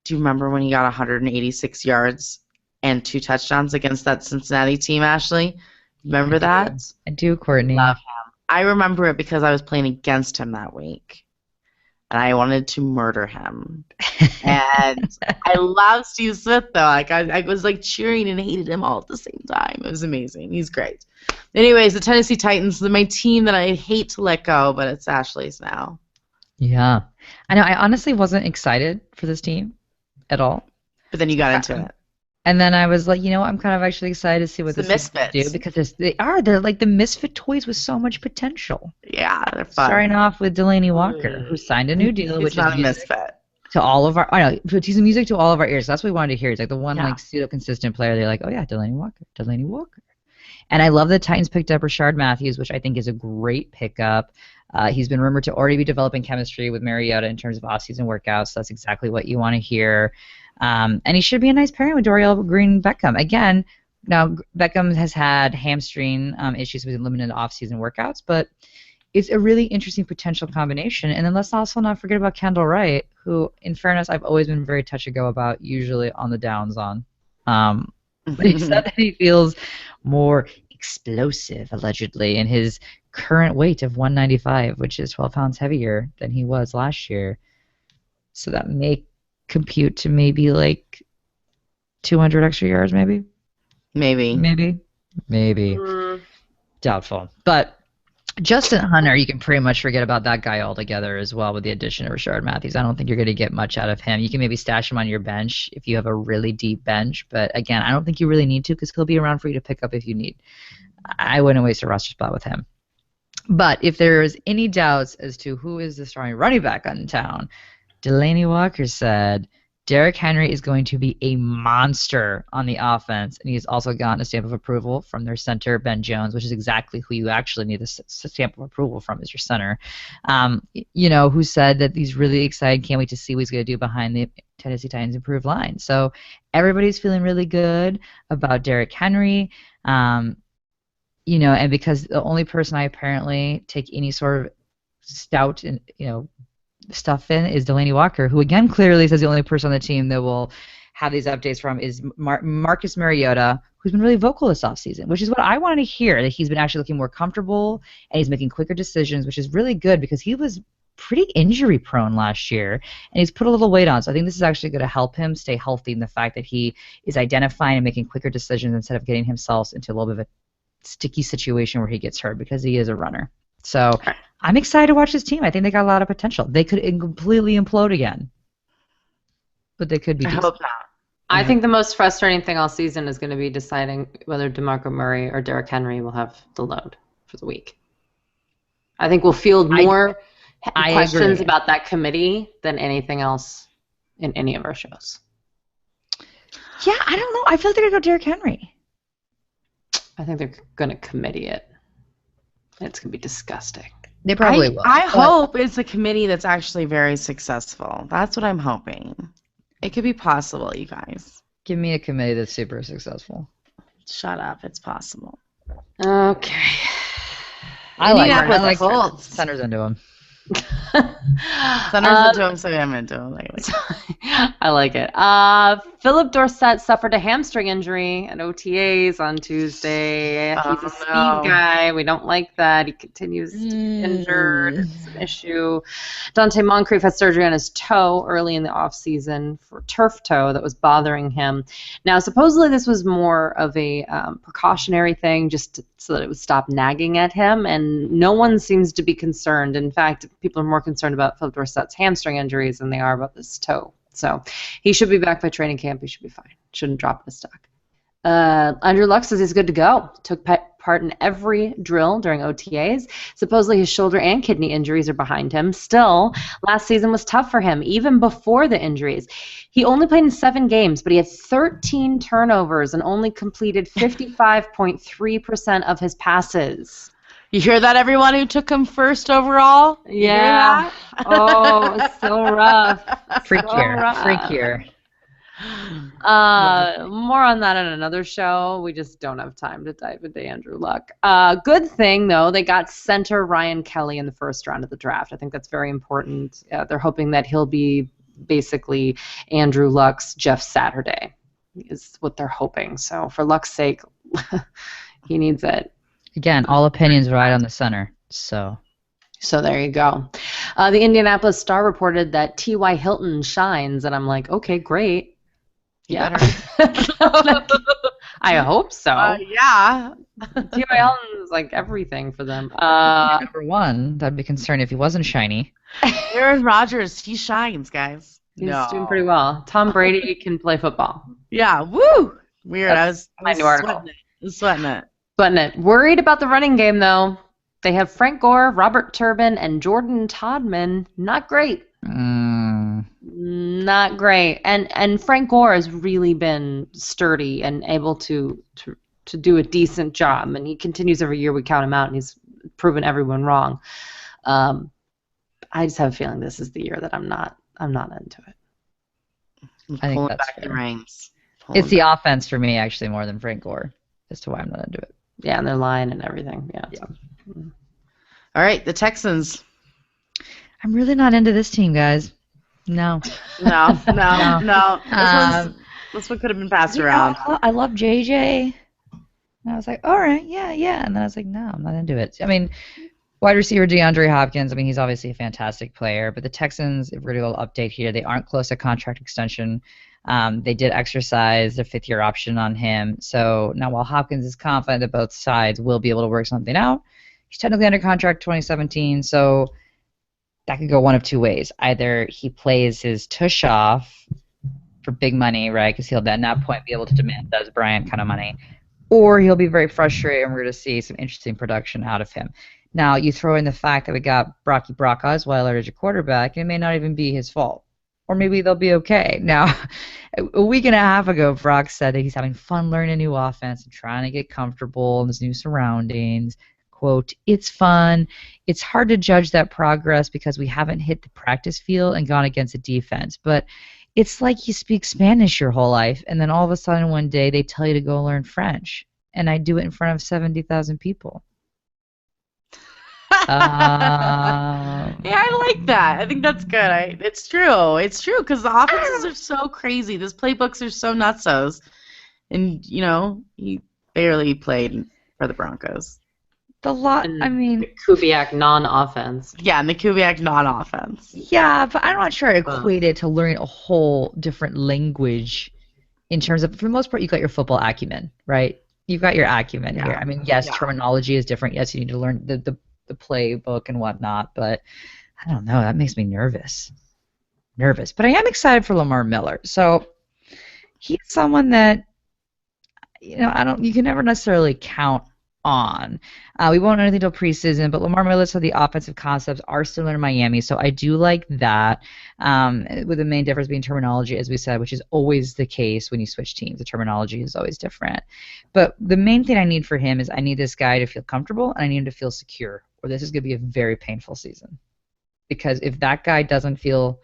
Do you remember when he got 186 yards and 2 touchdowns against that Cincinnati team, Ashley? Remember that? I do, Courtney. Love him. I remember it because I was playing against him that week. And I wanted to murder him. And I love Steve Smith, though. I was cheering and hated him all at the same time. It was amazing. He's great. Anyways, the Tennessee Titans, my team that I hate to let go, but it's Ashley's now. Yeah. I know. I honestly wasn't excited for this team at all. But then you got into it. And then I was like, I'm kind of actually excited to see what It's the this is going to do Misfits. because they're like the misfit toys with so much potential. Yeah, they're fun. Starting off with Delaney Walker, who signed a new deal, He's which not is a music misfit. to all of our. I know, but he's music to all of our ears. That's what we wanted to hear. He's like the one Yeah. pseudo consistent player. They're like, oh yeah, Delaney Walker. And I love that Titans picked up Rashard Matthews, which I think is a great pickup. He's been rumored to already be developing chemistry with Mariota in terms of off-season workouts. So that's exactly what you want to hear. And he should be a nice pairing with Dorial Green-Beckham. Again, now Beckham has had hamstring issues with limited off-season workouts, but it's a really interesting potential combination. And then let's also not forget about Kendall Wright, who, in fairness, I've always been very touch-and-go about, usually on the downs on. But he said that he feels more explosive, allegedly, in his current weight of 195, which is 12 pounds heavier than he was last year. So that may compute to maybe like 200 extra yards, maybe? Maybe. Doubtful. But Justin Hunter, you can pretty much forget about that guy altogether as well with the addition of Rashard Matthews. I don't think you're going to get much out of him. You can maybe stash him on your bench if you have a really deep bench. But again, I don't think you really need to because he'll be around for you to pick up if you need. I wouldn't waste a roster spot with him. But if there is any doubts as to who is the starting running back in town, Delaney Walker said Derrick Henry is going to be a monster on the offense, and he's also gotten a stamp of approval from their center, Ben Jones, which is exactly who you actually need the stamp of approval from is your center, who said that he's really excited, can't wait to see what he's going to do behind the Tennessee Titans' improved line. So everybody's feeling really good about Derrick Henry. And because the only person I apparently take any sort of stout and stuff in is Delaney Walker, who again clearly says the only person on the team that will have these updates from is Marcus Mariota, who's been really vocal this offseason, which is what I wanted to hear, that he's been actually looking more comfortable and he's making quicker decisions, which is really good because he was pretty injury prone last year and he's put a little weight on. So I think this is actually going to help him stay healthy in the fact that he is identifying and making quicker decisions instead of getting himself into a little bit of a sticky situation where he gets hurt because he is a runner. So I'm excited to watch this team. I think they got a lot of potential. They could completely implode again, but they could be decent. I hope not. I think the most frustrating thing all season is going to be deciding whether DeMarco Murray or Derrick Henry will have the load for the week. I think we'll field more questions about that committee than anything else in any of our shows. Yeah, I don't know. I feel like they're going to go Derrick Henry. I think they're going to committee it. It's going to be disgusting. They probably will. I hope it's a committee that's actually very successful. That's what I'm hoping. It could be possible, you guys. Give me a committee that's super successful. Shut up. It's possible. Okay. I like Center's into him. Center's into him, so I'm into him. I like it. Philip Dorsett suffered a hamstring injury at OTAs on Tuesday. He's a speed guy. We don't like that. He continues to be injured. It's an issue. Dante Moncrief had surgery on his toe early in the offseason for turf toe that was bothering him. Now, supposedly this was more of a precautionary thing just so that it would stop nagging at him, and no one seems to be concerned. In fact, people are more concerned about Philip Dorsett's hamstring injuries than they are about this toe. So he should be back by training camp. He should be fine. Shouldn't drop the stock. Andrew Luck says he's good to go. Took part in every drill during OTAs. Supposedly his shoulder and kidney injuries are behind him. Still, last season was tough for him, even before the injuries. He only played in 7 games, but he had 13 turnovers and only completed 55.3% of his passes. You hear that, everyone who took him first overall? Yeah. Oh, it was so rough. Freakier. More on that in another show. We just don't have time to dive into Andrew Luck. Good thing, though, they got center Ryan Kelly in the first round of the draft. I think that's very important. They're hoping that he'll be basically Andrew Luck's Jeff Saturday is what they're hoping. So for Luck's sake, he needs it. Again, all opinions right on the center. So there you go. The Indianapolis Star reported that T.Y. Hilton shines, and I'm like, okay, great. Yeah. I hope so. Yeah. T.Y. Hilton is like everything for them. Number one, I'd be concerned if he wasn't shiny. Aaron Rodgers, he shines, guys. He's doing pretty well. Tom Brady can play football. Yeah, woo! Weird. I was article. sweating it. Sweating it. Worried about the running game, though. They have Frank Gore, Robert Turbin, and Jordan Todman. Not great. Not great. And Frank Gore has really been sturdy and able to do a decent job. And he continues every year we count him out, and he's proven everyone wrong. I just have a feeling this is the year that I'm not into it. I think that's back fair. the reins. It's the offense for me, actually, more than Frank Gore, as to why I'm not into it. Yeah, and their line and everything. Yeah. All right, the Texans. I'm really not into this team, guys. No. No. This one could have been passed around. I love JJ. And I was like, all right, yeah. And then I was like, no, I'm not into it. I mean, wide receiver DeAndre Hopkins, I mean, he's obviously a fantastic player, but the Texans, if we're going to update here, they aren't close to contract extension. They did exercise their fifth-year option on him. So now while Hopkins is confident that both sides will be able to work something out, he's technically under contract 2017, so that could go one of two ways. Either he plays his tush off for big money, right, because he'll at that point be able to demand Des Bryant kind of money, or he'll be very frustrated and we're going to see some interesting production out of him. Now, you throw in the fact that we got Brock Osweiler as your quarterback, and it may not even be his fault. Or maybe they'll be okay. Now, a week and a half ago, Brock said that he's having fun learning a new offense and trying to get comfortable in his new surroundings. Quote, it's fun. It's hard to judge that progress because we haven't hit the practice field and gone against the defense. But it's like you speak Spanish your whole life, and then all of a sudden one day they tell you to go learn French. And I do it in front of 70,000 people. Yeah, I like that. I think that's good. It's true. It's true because the offenses are so crazy. These playbooks are so nutsos. And, he barely played for the Broncos. The Kubiak non-offense. Yeah, and the Kubiak non-offense. Yeah, but I'm not sure I equate it to learning a whole different language in terms of, for the most part, you got your football acumen, right? You've got your acumen here. I mean, yes, terminology is different. Yes, you need to learn the playbook and whatnot, but I don't know. That makes me nervous. But I am excited for Lamar Miller. So he's someone that, you can never necessarily count on. We won't know anything until preseason, but Lamar Miller, so the offensive concepts are similar to Miami, so I do like that, with the main difference being terminology, as we said, which is always the case when you switch teams. The terminology is always different. But the main thing I need for him is I need this guy to feel comfortable, and I need him to feel secure, or this is going to be a very painful season. Because if that guy doesn't feel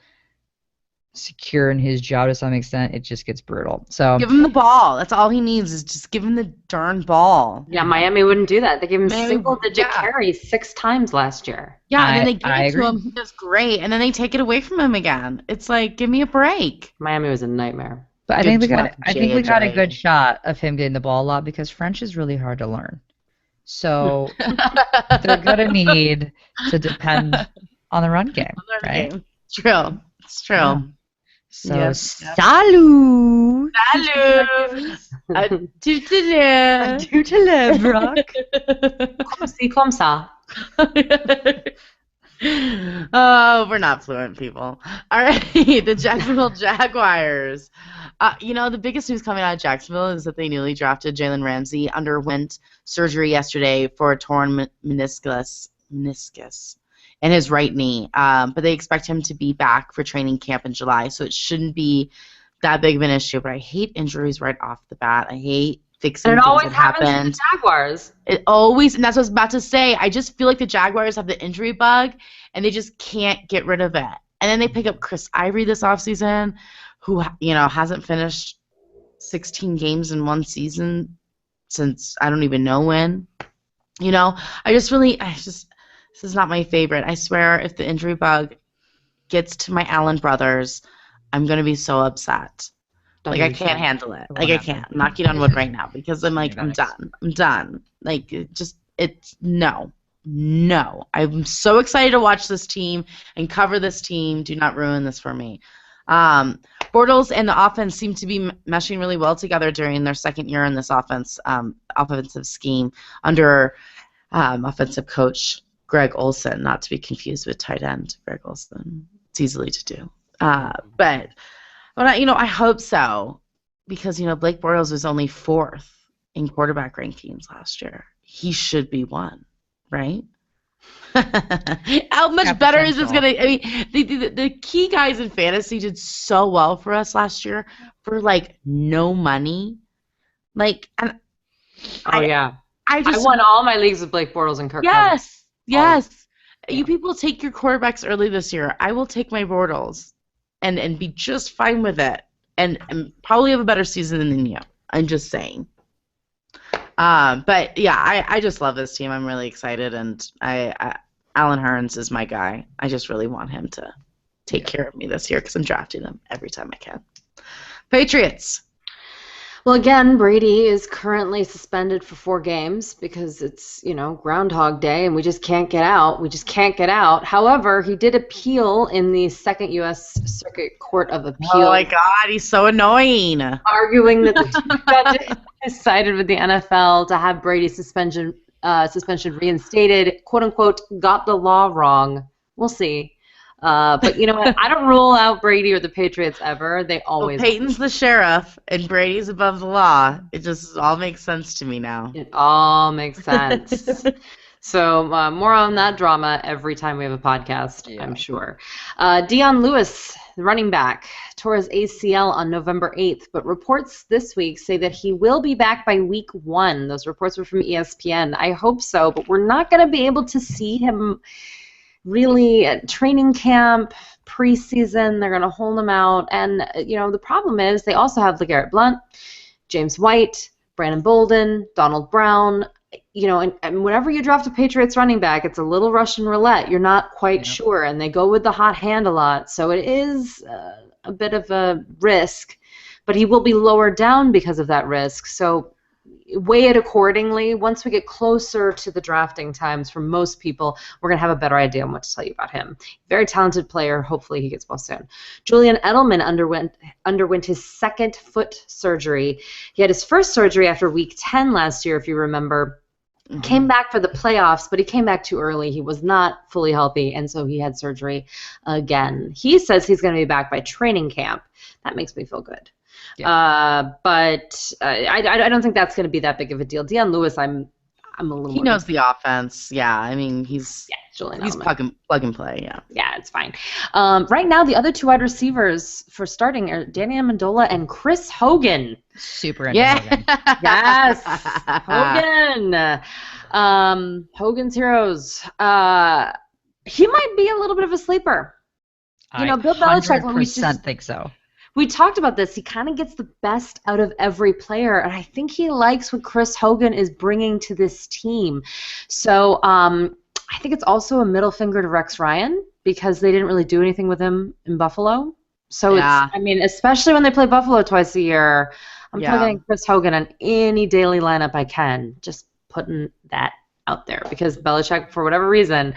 secure in his job to some extent, it just gets brutal. So give him the ball. That's all he needs is just give him the darn ball. Yeah, Miami wouldn't do that. They gave him single-digit carries 6 times last year. Yeah, and then they give it to him. He does great, and then they take it away from him again. It's like, give me a break. Miami was a nightmare. But I think we got a good shot of him getting the ball a lot because French is really hard to learn. So they're gonna need to depend on the run game, right? It's true. It's true. Yeah. So, salut! Salut! Tout à l'heure, Brock. Comme ça. Oh, we're not fluent people. All right, the Jacksonville Jaguars. The biggest news coming out of Jacksonville is that they newly drafted Jalen Ramsey, underwent surgery yesterday for a torn meniscus in his right knee. But they expect him to be back for training camp in July, so it shouldn't be that big of an issue. But I hate injuries right off the bat. I hate fixing things that happen. It always happens to the Jaguars. And that's what I was about to say. I just feel like the Jaguars have the injury bug, and they just can't get rid of it. And then they pick up Chris Ivory this offseason, who, hasn't finished 16 games in one season since I don't even know when. This is not my favorite. I swear, if the injury bug gets to my Allen brothers, I'm going to be so upset. I can't handle it. I can't. I'm knocking on wood right now because I'm done. I'm done. No. I'm so excited to watch this team and cover this team. Do not ruin this for me. Bortles and the offense seem to be meshing really well together during their second year in this offensive scheme under offensive coach Greg Olson, not to be confused with tight end Greg Olson. It's easily to do. But I hope so, because Blake Bortles was only 4th in quarterback rankings last year. He should be 1, right? How much better is this gonna? I mean, the key guys in fantasy did so well for us last year for no money. I won all my leagues with Blake Bortles and Kirk Cousins. Yes. You people take your quarterbacks early this year. I will take my Bortles and be just fine with it, and probably have a better season than you. I'm just saying. But yeah, I just love this team. I'm really excited, and Alan Hearns is my guy. I just really want him to take care of me this year because I'm drafting him every time I can. Patriots. Well, again, Brady is currently suspended for 4 games because it's, Groundhog Day and we just can't get out. However, he did appeal in the 2nd U.S. Circuit Court of Appeal. Oh, my God. He's so annoying. Arguing that the judge decided with the NFL to have Brady's suspension reinstated, quote-unquote, got the law wrong. We'll see. But you know what? I don't rule out Brady or the Patriots ever. They always. Well, Peyton's the sheriff, and Brady's above the law. It just all makes sense to me now. It all makes sense. So more on that drama every time we have a podcast, I'm sure. Dion Lewis, the running back, tore his ACL on November 8th, but reports this week say that he will be back by week 1. Those reports were from ESPN. I hope so, but we're not going to be able to see him really at training camp, preseason. They're going to hold him out. And, the problem is they also have LeGarrette Blount, James White, Brandon Bolden, Donald Brown. And whenever you draft a Patriots running back, it's a little Russian roulette. You're not quite sure, and they go with the hot hand a lot. So it is a bit of a risk, but he will be lower down because of that risk. So weigh it accordingly. Once we get closer to the drafting times for most people, we're going to have a better idea on what to tell you about him. Very talented player. Hopefully he gets well soon. Julian Edelman underwent his 2nd foot surgery. He had his first surgery after week 10 last year, if you remember. Mm-hmm. Came back for the playoffs, but he came back too early. He was not fully healthy, and so he had surgery again. He says he's going to be back by training camp. That makes me feel good. Yeah. But I don't think that's going to be that big of a deal. Dion Lewis, I'm a little. He knows the offense. Yeah, I mean he's plug and play. Yeah. Yeah, it's fine. Right now, the other 2 wide receivers for starting are Danny Amendola and Chris Hogan. Super into Hogan. Yes, Hogan. Hogan's heroes. He might be a little bit of a sleeper. Bill Belichick. 100% think so. We talked about this. He kind of gets the best out of every player, and I think he likes what Chris Hogan is bringing to this team. So I think it's also a middle finger to Rex Ryan because they didn't really do anything with him in Buffalo. So especially when they play Buffalo twice a year, I'm targeting Chris Hogan on any daily lineup I can. Just putting that out there because Belichick, for whatever reason,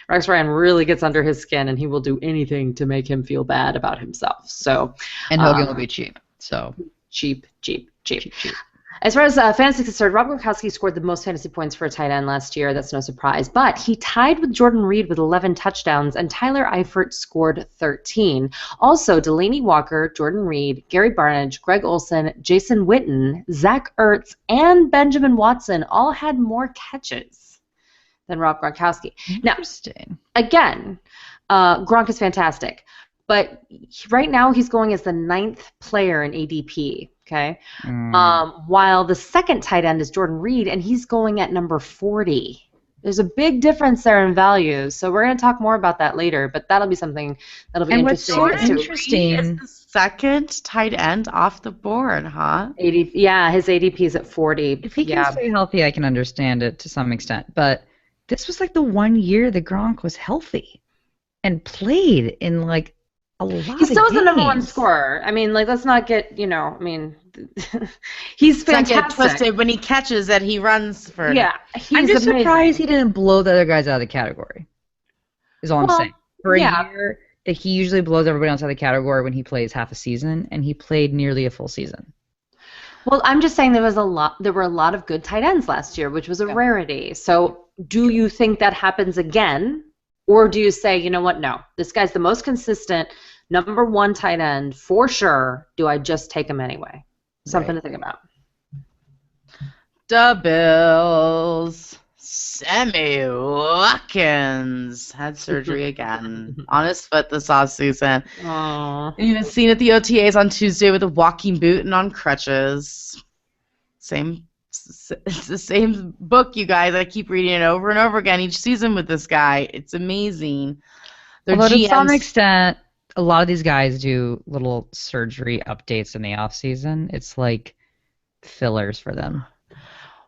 Rex Ryan really gets under his skin, and he will do anything to make him feel bad about himself. So, and Hogan will be cheap. So cheap. As far as fantasy is concerned, Rob Gronkowski scored the most fantasy points for a tight end last year. That's no surprise. But he tied with Jordan Reed with 11 touchdowns, and Tyler Eifert scored 13. Also, Delaney Walker, Jordan Reed, Gary Barnidge, Greg Olsen, Jason Witten, Zach Ertz, and Benjamin Watson all had more catches than Rob Gronkowski. Interesting. Now, again, Gronk is fantastic, but right now he's going as the 9th player in ADP, okay? While the 2nd tight end is Jordan Reed, and he's going at number 40. There's a big difference there in values, so we're going to talk more about that later, but that'll be something that'll be interesting. And what's so interesting is the 2nd tight end off the board, huh? His ADP is at 40. If he can stay healthy, I can understand it to some extent, but this was like the 1 year that Gronk was healthy and played in a lot of games. He still was the number 1 scorer. I mean, let's not get, he's fantastic. Get twisted when he catches that he runs for. Yeah, I'm just surprised he didn't blow the other guys out of the category. Is all I'm saying. For a year that he usually blows everybody else out of the category when he plays half a season, and he played nearly a full season. Well, I'm just saying there were a lot of good tight ends last year, which was a rarity. So do you think that happens again? Or do you say, you know what, no, this guy's the most consistent, Number 1 tight end for sure. Do I just take him anyway? Something to think about. The Bills. Sammy Watkins had surgery again on his foot this offseason. He was seen at the OTAs on Tuesday with a walking boot and on crutches. It's the same book, you guys. I keep reading it over and over again each season with this guy. It's amazing. Although to some extent, a lot of these guys do little surgery updates in the off season. It's like fillers for them.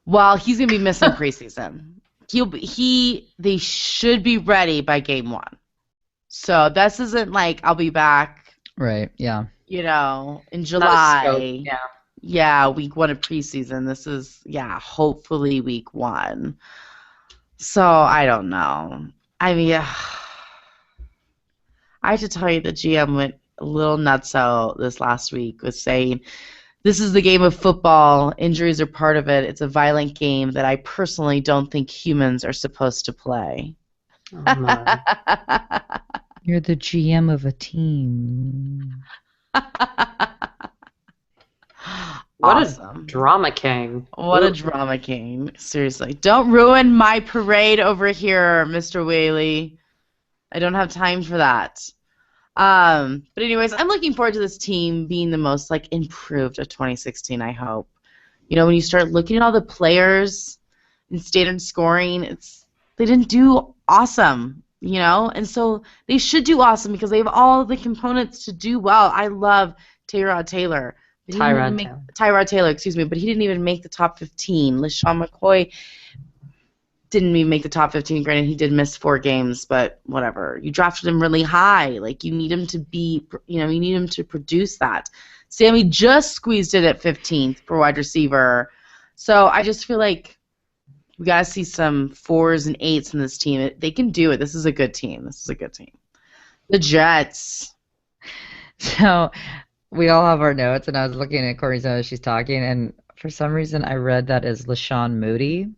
Well, he's gonna be missing preseason. They should be ready by game 1. So this isn't like I'll be back. Right. Yeah. In July. Yeah, week 1 of preseason. This is hopefully week 1. So I don't know. I mean, I have to tell you, the GM went a little nutso this last week with saying, this is the game of football. Injuries are part of it. It's a violent game that I personally don't think humans are supposed to play. Oh, my. You're the GM of a team. What Awesome. a drama king. What a drama king. Seriously. Don't ruin my parade over here, Mr. Whaley. I don't have time for that. But anyways, I'm looking forward to this team being the most improved of 2016, I hope. When you start looking at all the players in standard scoring, they didn't do awesome, and so they should do awesome because they have all the components to do well. I love Tyrod Taylor. Tyrod Taylor, excuse me, but he didn't even make the top 15. LaShawn McCoy didn't even make the top 15. Granted, he did miss 4 games, but whatever. You drafted him really high. You need him to be, you need him to produce that. Sammy just squeezed it at 15th for wide receiver. So I just feel like we got to see some 4s and 8s in this team. They can do it. This is a good team. The Jets. So we all have our notes, and I was looking at Courtney's notes as she's talking, and for some reason I read that as LaShawn Moody.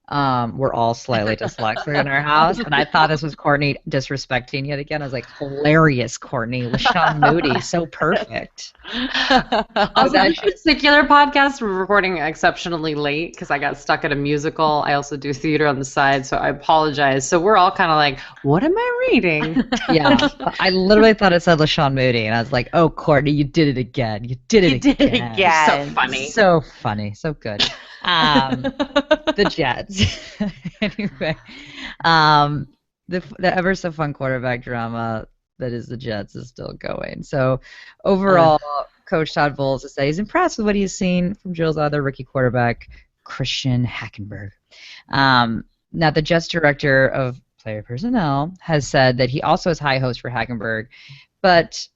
We're all slightly dyslexic in our house, and I thought this was Courtney disrespecting yet again. I was like, hilarious, Courtney. LaShawn Moody, so perfect. On that particular podcast, we're recording exceptionally late because I got stuck at a musical. I also do theater on the side, so I apologize. So we're all kind of like, what am I reading? Yeah, I literally thought it said LaShawn Moody, and I was like, oh, Courtney, you did it again. You did it again. So funny. So funny. So good. The Jets. Anyway, the ever so fun quarterback drama that is the Jets is still going. So overall, Coach Todd Bowles has said he's impressed with what he's seen from Jill's other rookie quarterback, Christian Hackenberg. Now, the Jets director of player personnel has said that he also has high hopes for Hackenberg, but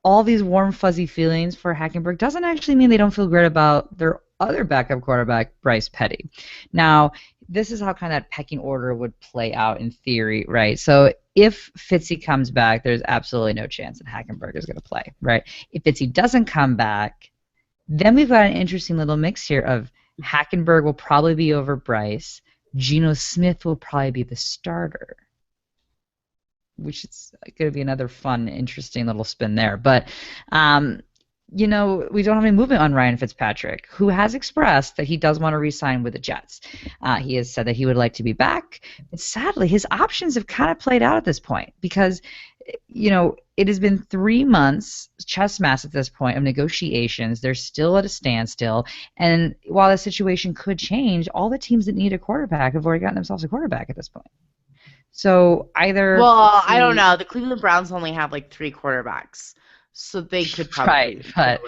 all these warm, fuzzy feelings for Hackenberg doesn't actually mean they don't feel great about their other backup quarterback, Bryce Petty. Now, this is how kind of that pecking order would play out in theory, right? So if Fitzy comes back, there's absolutely no chance that Hackenberg is going to play, right? If Fitzy doesn't come back, then we've got an interesting little mix here of Hackenberg will probably be over Bryce. Geno Smith will probably be the starter, which is going to be another fun, interesting little spin there. But, we don't have any movement on Ryan Fitzpatrick, who has expressed that he does want to re-sign with the Jets. He has said that he would like to be back. But sadly, his options have kind of played out at this point because, it has been 3 months, chess match at this point, of negotiations. They're still at a standstill. And while the situation could change, all the teams that need a quarterback have already gotten themselves a quarterback at this point. So either... Well, I don't know. The Cleveland Browns only have 3 quarterbacks. So they could probably but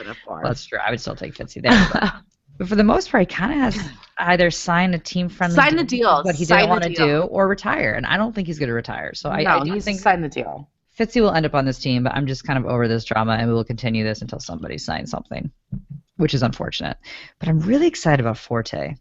that's true. I would still take Fitzy there. But for the most part, he kind of has either signed a team-friendly deal, what he didn't want to do, or retire. And I don't think he's going to retire. So I do think sign the deal. Fitzy will end up on this team, but I'm just kind of over this drama, and we will continue this until somebody signs something, which is unfortunate. But I'm really excited about Forte.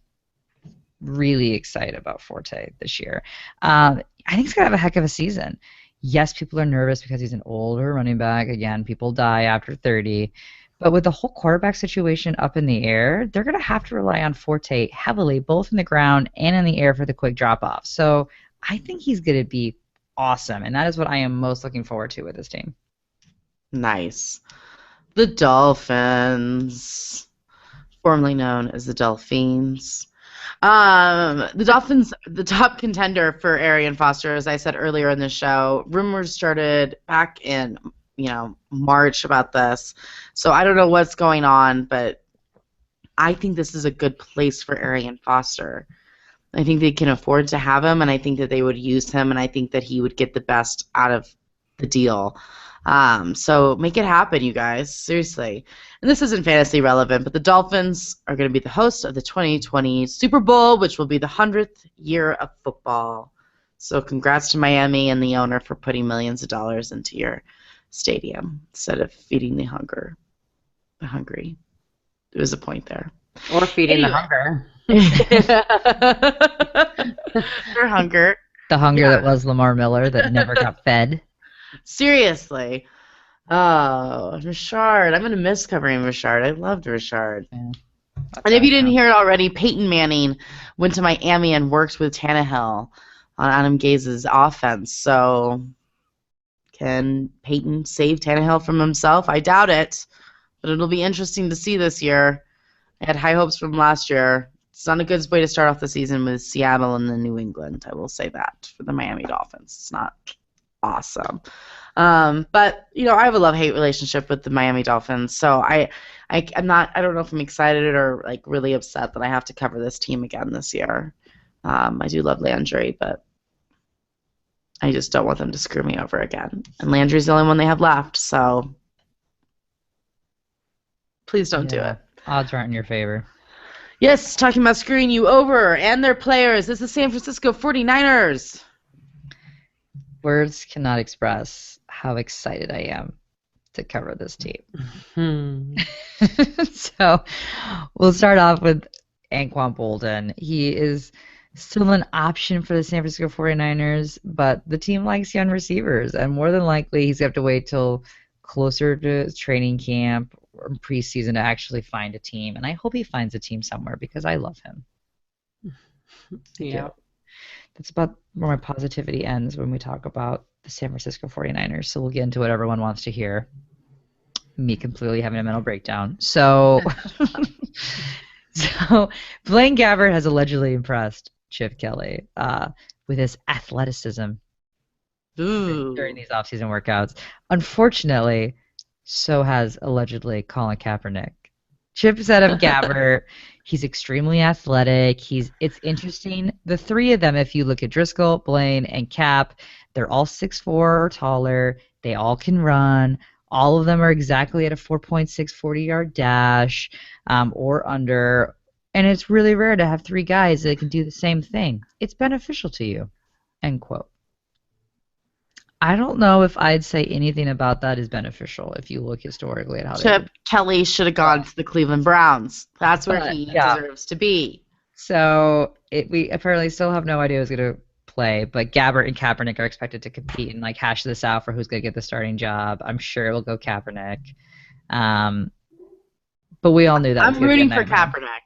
Really excited about Forte this year. I think he's going to have a heck of a season. Yes, people are nervous because he's an older running back. Again, people die after 30. But with the whole quarterback situation up in the air, they're going to have to rely on Forte heavily, both in the ground and in the air for the quick drop-off. So I think he's going to be awesome, and that is what I am most looking forward to with this team. Nice. The Dolphins, formerly known as the Delphines. The Dolphins, the top contender for Arian Foster, as I said earlier in the show. Rumors started back in, March about this. So I don't know what's going on, but I think this is a good place for Arian Foster. I think they can afford to have him, and I think that they would use him, and I think that he would get the best out of the deal. So make it happen, you guys. Seriously. And this isn't fantasy relevant, but the Dolphins are going to be the host of the 2020 Super Bowl, which will be the 100th year of football. So congrats to Miami and the owner for putting millions of dollars into your stadium instead of feeding the hungry. There was a point there. Or feeding the hunger. Their hunger. The hunger that was Lamar Miller that never got fed. Seriously. Oh, Richard. I'm going to miss covering Richard. I loved Richard. Yeah. And if you didn't hear it already, Peyton Manning went to Miami and worked with Tannehill on Adam Gaze's offense. So can Peyton save Tannehill from himself? I doubt it. But it'll be interesting to see this year. I had high hopes from last year. It's not a good way to start off the season with Seattle and then New England. I will say that for the Miami Dolphins. It's not awesome. But I have a love-hate relationship with the Miami Dolphins, so I'm not. I don't know if I'm excited or like really upset that I have to cover this team again this year. I do love Landry, but I just don't want them to screw me over again. And Landry's the only one they have left, so please don't do it. Odds aren't in your favor. Yes, talking about screwing you over and their players. This is the San Francisco 49ers. Words cannot express how excited I am to cover this team. So we'll start off with Anquan Bolden. He is still an option for the San Francisco 49ers, but the team likes young receivers, and more than likely he's going to have to wait till closer to training camp or preseason to actually find a team. And I hope he finds a team somewhere because I love him. Yeah. That's about where my positivity ends when we talk about the San Francisco 49ers. So we'll get into what everyone wants to hear. Me completely having a mental breakdown. So, Blaine Gabbert has allegedly impressed Chip Kelly with his athleticism during these offseason workouts. Unfortunately, so has allegedly Colin Kaepernick. Chip said of Gabbert, he's extremely athletic. It's interesting. The three of them, if you look at Driscoll, Blaine, and Cap, they're all 6'4" or taller. They all can run. All of them are exactly at a 4.6 40-yard dash or under. And it's really rare to have three guys that can do the same thing. It's beneficial to you. End quote. I don't know if I'd say anything about that is beneficial if you look historically at how Chip Kelly should have gone to the Cleveland Browns. That's where he deserves to be. So we apparently still have no idea who's going to play, but Gabbert and Kaepernick are expected to compete and hash this out for who's going to get the starting job. I'm sure it will go Kaepernick. But we all knew that. I'm rooting for Kaepernick.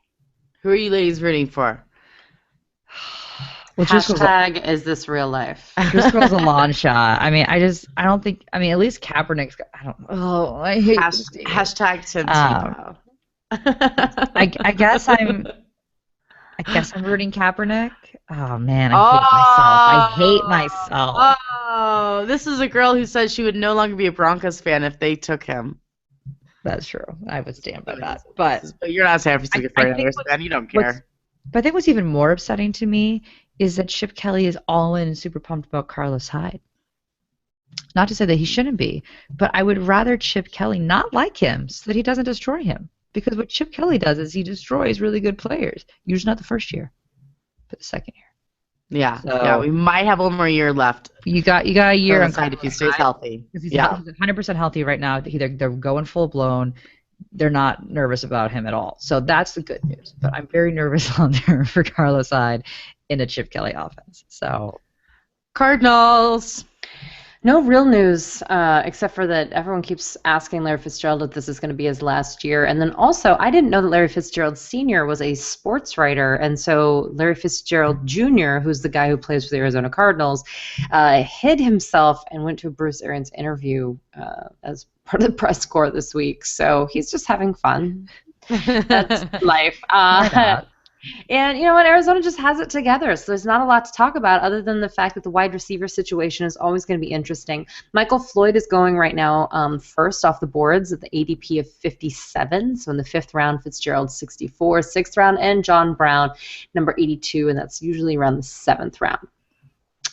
Who are you ladies rooting for? Well, hashtag is this real life? Driscoll's a long shot. I mean, I don't think. I mean, at least Kaepernick's. I don't. Oh, I hate hashtag Tim Tebow. I guess I'm rooting Kaepernick. Oh man, I hate myself. Oh, this is a girl who said she would no longer be a Broncos fan if they took him. That's true. I would stand by that. But you're not a San Francisco 49ers fan. You don't care. But I think what's even more upsetting to me is that Chip Kelly is all in and super pumped about Carlos Hyde. Not to say that he shouldn't be, but I would rather Chip Kelly not like him so that he doesn't destroy him. Because what Chip Kelly does is he destroys really good players. Usually not the first year, but the second year. Yeah, we might have one more year left. You got a year on side if he stays healthy. He's 100% healthy right now. They're going full blown. They're not nervous about him at all. So that's the good news. But I'm very nervous on there for Carlos Hyde in a Chip Kelly offense. So Cardinals. No real news, except for that everyone keeps asking Larry Fitzgerald if this is going to be his last year. And then also, I didn't know that Larry Fitzgerald Sr. was a sports writer. And so Larry Fitzgerald Jr., who's the guy who plays for the Arizona Cardinals, hid himself and went to a Bruce Arians interview as part of the press corps this week, so he's just having fun. That's life. And you know what? Arizona just has it together, so there's not a lot to talk about other than the fact that the wide receiver situation is always going to be interesting. Michael Floyd is going right now first off the boards at the ADP of 57. So in the 5th round, Fitzgerald 64, 6th round, and John Brown number 82, and that's usually around the 7th round.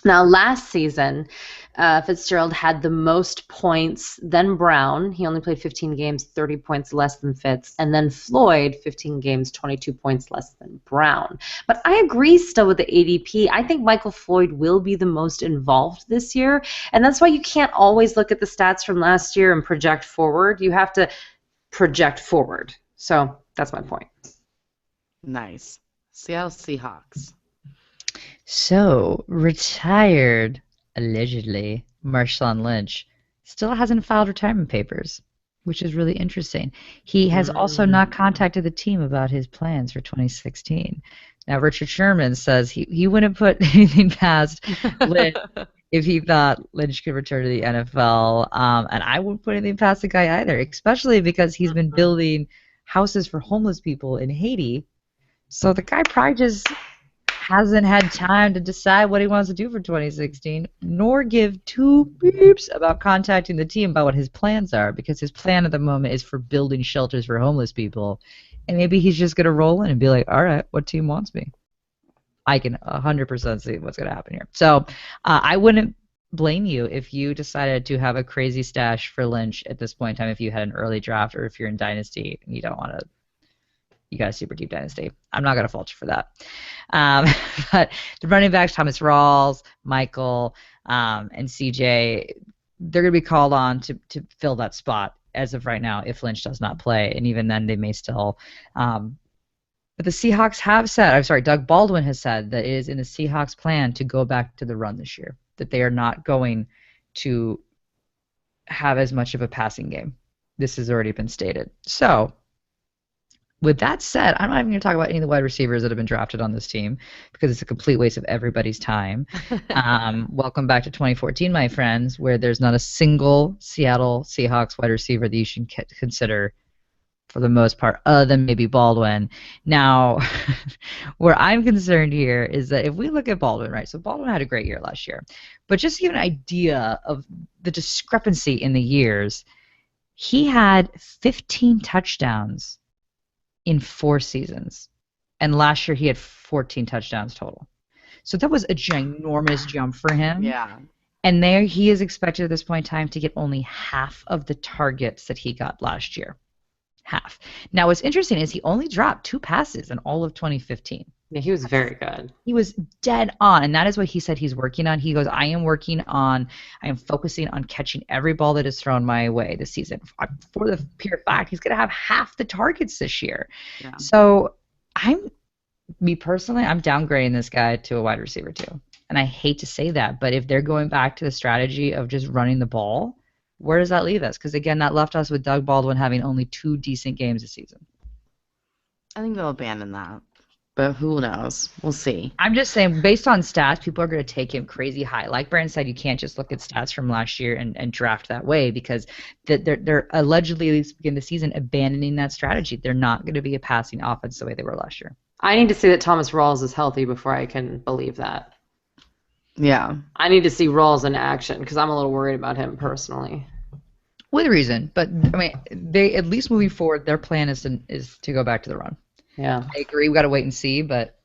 Now, last season, Fitzgerald had the most points, then Brown. He only played 15 games, 30 points less than Fitz. And then Floyd, 15 games, 22 points less than Brown. But I agree still with the ADP. I think Michael Floyd will be the most involved this year. And that's why you can't always look at the stats from last year and project forward. You have to project forward. So that's my point. Nice. Seattle Seahawks. So, retired, allegedly, Marshawn Lynch still hasn't filed retirement papers, which is really interesting. He has also not contacted the team about his plans for 2016. Now, Richard Sherman says he wouldn't put anything past Lynch if he thought Lynch could return to the NFL, and I wouldn't put anything past the guy either, especially because he's been building houses for homeless people in Haiti. So the guy probably just hasn't had time to decide what he wants to do for 2016, nor give two beeps about contacting the team about what his plans are, because his plan at the moment is for building shelters for homeless people, and maybe he's just going to roll in and be like, all right, what team wants me? I can 100% see what's going to happen here. So I wouldn't blame you if you decided to have a crazy stash for Lynch at this point in time if you had an early draft or if you're in Dynasty and you don't want to. You got a super deep dynasty. I'm not going to fault you for that. But the running backs, Thomas Rawls, Michael, and CJ, they're going to be called on to fill that spot as of right now if Lynch does not play. And even then, they may still. But the Seahawks have said, Doug Baldwin has said that it is in the Seahawks' plan to go back to the run this year, that they are not going to have as much of a passing game. This has already been stated. So, with that said, I'm not even going to talk about any of the wide receivers that have been drafted on this team because it's a complete waste of everybody's time. Welcome back to 2014, my friends, where there's not a single Seattle Seahawks wide receiver that you should consider for the most part, other than maybe Baldwin. Now, where I'm concerned here is that if we look at Baldwin, right, so Baldwin had a great year last year, but just to give an idea of the discrepancy in the years, he had 15 touchdowns in 4 seasons, and last year he had 14 touchdowns total. So that was a ginormous jump for him. Yeah. And there he is expected at this point in time to get only half of the targets that he got last year. Half. Now what's interesting is he only dropped 2 passes in all of 2015. Yeah, he was very good. He was dead on, and that is what he said he's working on. He goes, I am focusing on catching every ball that is thrown my way this season. For the pure fact, he's going to have half the targets this year. Yeah. So me personally, I'm downgrading this guy to a wide receiver too. And I hate to say that, but if they're going back to the strategy of just running the ball, where does that leave us? Because again, that left us with Doug Baldwin having only 2 decent games this season. I think they'll abandon that. But who knows? We'll see. I'm just saying, based on stats, people are going to take him crazy high. Like Brandon said, you can't just look at stats from last year and draft that way because they're allegedly, at least begin the season, abandoning that strategy. They're not going to be a passing offense the way they were last year. I need to see that Thomas Rawls is healthy before I can believe that. Yeah. I need to see Rawls in action because I'm a little worried about him personally. With reason, but I mean, they at least moving forward, their plan is to go back to the run. Yeah. I agree. We got to wait and see, but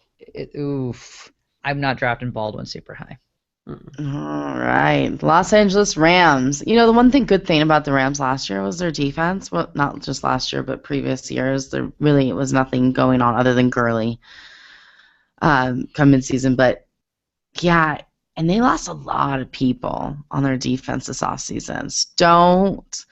I'm not drafting Baldwin super high. All right. Los Angeles Rams. You know, the one good thing about the Rams last year was their defense. Well, not just last year, but previous years. There really was nothing going on other than Gurley come mid-season. But, yeah, and they lost a lot of people on their defense this offseason. Don't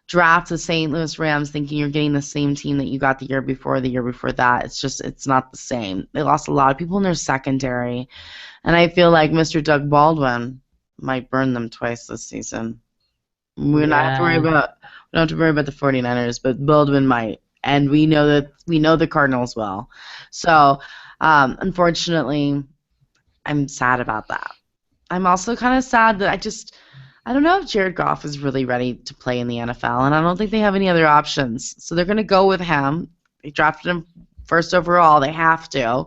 draft the St. Louis Rams thinking you're getting the same team that you got the year before that. It's not the same. They lost a lot of people in their secondary, and I feel like Mr. Doug Baldwin might burn them twice this season. We don't have to worry about the 49ers, but Baldwin might, and we know the Cardinals well. So, unfortunately, I'm sad about that. I'm also kind of sad that I don't know if Jared Goff is really ready to play in the NFL, and I don't think they have any other options. So they're going to go with him. They drafted him first overall. They have to.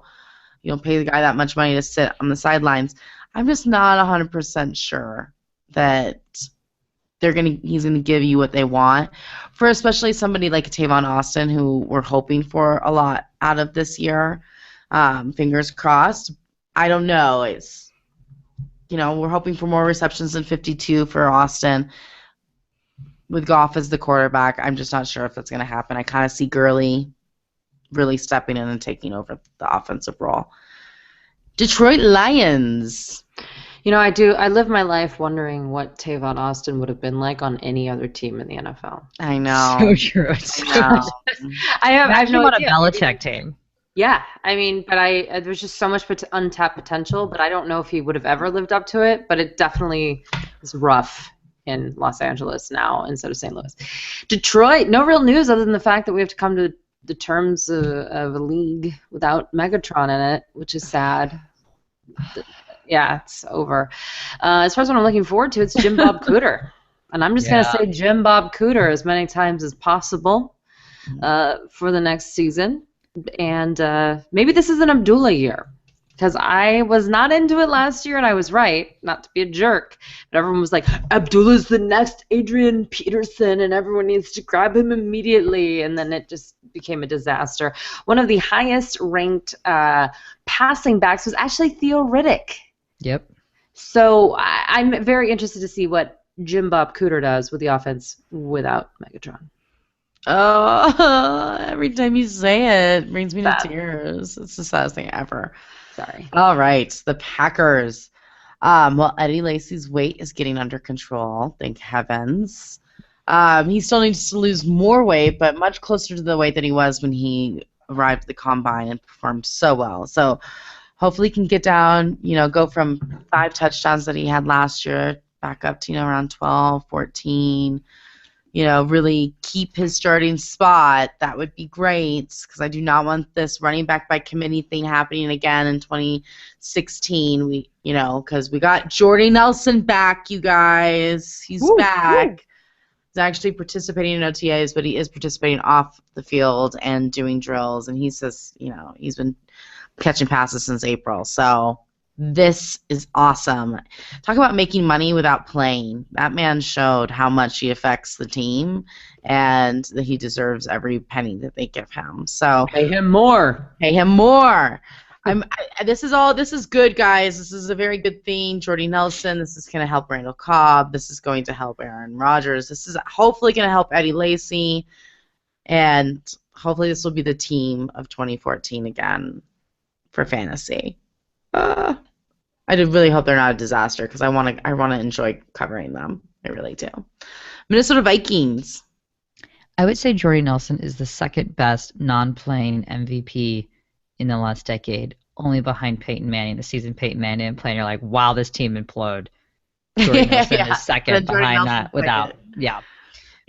You don't pay the guy that much money to sit on the sidelines. I'm just not 100% sure that he's gonna give you what they want, for especially somebody like Tavon Austin, who we're hoping for a lot out of this year. Fingers crossed. I don't know. We're hoping for more receptions than 52 for Austin. With Goff as the quarterback, I'm just not sure if that's going to happen. I kind of see Gurley really stepping in and taking over the offensive role. Detroit Lions. I do. I live my life wondering what Tavon Austin would have been like on any other team in the NFL. I know. So true. I have no idea. On a Belichick team. Yeah, but there's just so much untapped potential, but I don't know if he would have ever lived up to it, but it definitely is rough in Los Angeles now instead of St. Louis. Detroit, no real news other than the fact that we have to come to the terms of a league without Megatron in it, which is sad. Yeah, it's over. As far as what I'm looking forward to, it's Jim Bob Cooter. And I'm just going to say Jim Bob Cooter as many times as possible for the next season. And maybe this is an Abdullah year, because I was not into it last year, and I was right, not to be a jerk, but everyone was like, Abdullah's the next Adrian Peterson, and everyone needs to grab him immediately, and then it just became a disaster. One of the highest-ranked passing backs was actually Theo Riddick. Yep. So I'm very interested to see what Jim Bob Cooter does with the offense without Megatron. Oh, every time you say it brings me to tears. It's the saddest thing ever. Sorry. All right, the Packers. Well, Eddie Lacy's weight is getting under control, thank heavens. He still needs to lose more weight, but much closer to the weight that he was when he arrived at the Combine and performed so well. So hopefully he can get down, go from 5 touchdowns that he had last year back up to, around 12, 14. Really keep his starting spot. That would be great, because I do not want this running back by committee thing happening again in 2016. Because we got Jordy Nelson back, you guys. He's back. He's actually participating in OTAs, but he is participating off the field and doing drills. And he says, he's been catching passes since April. So this is awesome. Talk about making money without playing. That man showed how much he affects the team, and that he deserves every penny that they give him. So pay him more. Pay him more. This is good, guys. This is a very good thing. Jordy Nelson. This is going to help Randall Cobb. This is going to help Aaron Rodgers. This is hopefully going to help Eddie Lacy, and hopefully this will be the team of 2014 again for fantasy. I do really hope they're not a disaster, because I want to enjoy covering them. I really do. Minnesota Vikings. I would say Jordy Nelson is the second best non-playing MVP in the last decade, only behind Peyton Manning. The season Peyton Manning didn't play, and you're like, wow, this team imploded. Jordy Nelson is second behind that without, yeah.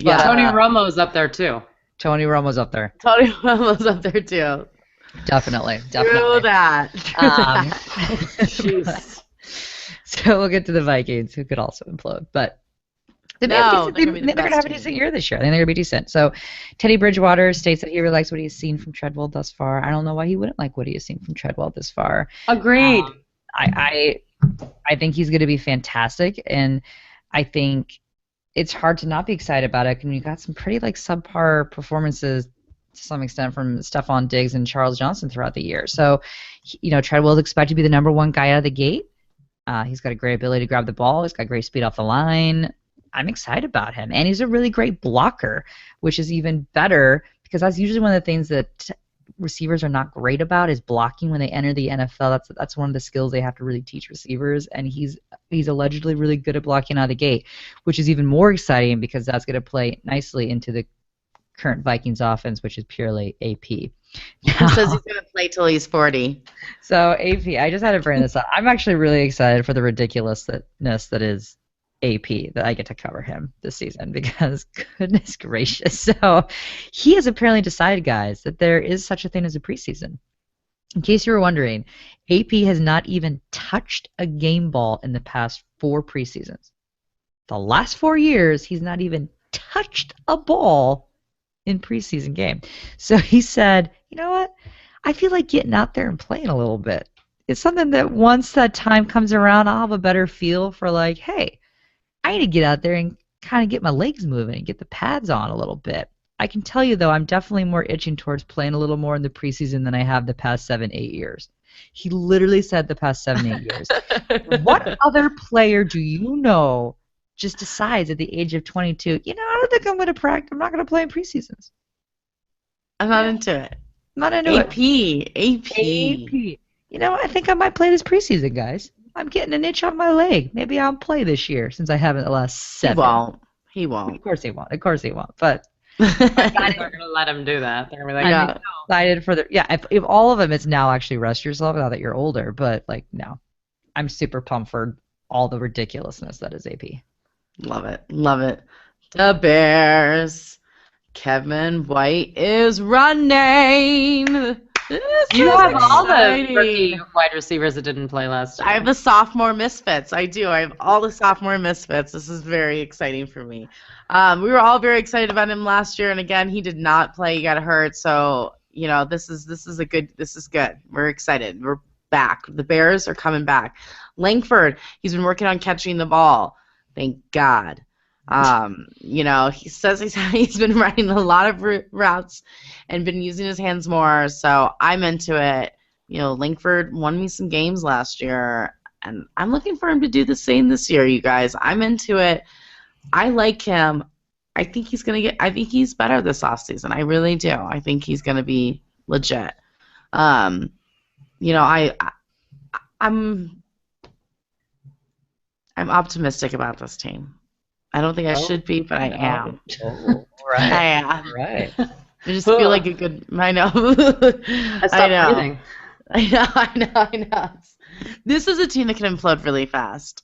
Tony Romo's up there too. Tony Romo's up there. Tony Romo's up there too. Definitely. True that. So we'll get to the Vikings, who could also implode, but they're going to have a decent year this year. I think they're going to be decent. So Teddy Bridgewater states that he really likes what he's seen from Treadwell thus far. I don't know why he wouldn't like what he has seen from Treadwell this far. Agreed. I think he's going to be fantastic, and I think it's hard to not be excited about it. And you got some pretty subpar performances to some extent from Stephon Diggs and Charles Johnson throughout the year. So, Treadwell is expected to be the number one guy out of the gate. He's got a great ability to grab the ball. He's got great speed off the line. I'm excited about him. And he's a really great blocker, which is even better, because that's usually one of the things that receivers are not great about, is blocking when they enter the NFL. That's one of the skills they have to really teach receivers, and he's allegedly really good at blocking out of the gate, which is even more exciting because that's going to play nicely into the current Vikings offense, which is purely AP. He says he's going to play till he's 40. So AP, I just had to bring this up. I'm actually really excited for the ridiculousness that is AP, that I get to cover him this season, because goodness gracious. So he has apparently decided, guys, that there is such a thing as a preseason. In case you were wondering, AP has not even touched a game ball in the past 4 preseasons. The last 4 years, he's not even touched a ball in preseason game. So he said, you know what? I feel like getting out there and playing a little bit. It's something that once that time comes around, I'll have a better feel for like, hey, I need to get out there and kind of get my legs moving and get the pads on a little bit. I can tell you, though, I'm definitely more itching towards playing a little more in the preseason than I have the past 7-8 years. He literally said the past 7-8 years. What other player do you know just decides at the age of 22, I don't think I'm going to practice. I'm not going to play in preseasons. I'm not into it. I'm not into AP. I think I might play this preseason, guys. I'm getting an itch on my leg. Maybe I'll play this year since I haven't the last 7. He won't. Of course he won't. But they're going to let him do that. They're going to be like, I'm excited for if all of them, it's now actually rest yourself now that you're older. But like, no, I'm super pumped for all the ridiculousness that is AP. Love it. The Bears. Kevin White is running. You have all the rookie wide receivers that didn't play last year. I have the sophomore misfits. I do. I have all the sophomore misfits. This is very exciting for me. We were all very excited about him last year, and again, he did not play. He got hurt. So this is good. We're excited. We're back. The Bears are coming back. Langford, he's been working on catching the ball. Thank God. He says he's been running a lot of routes and been using his hands more, so I'm into it. Langford won me some games last year, and I'm looking for him to do the same this year, you guys. I'm into it. I like him. I think he's better this offseason. I really do. I think he's going to be legit. I'm optimistic about this team. I don't think I should be, but I am. Oh, right. I am. Right. I just feel like a good. I know. I know. Breathing. I know. This is a team that can implode really fast.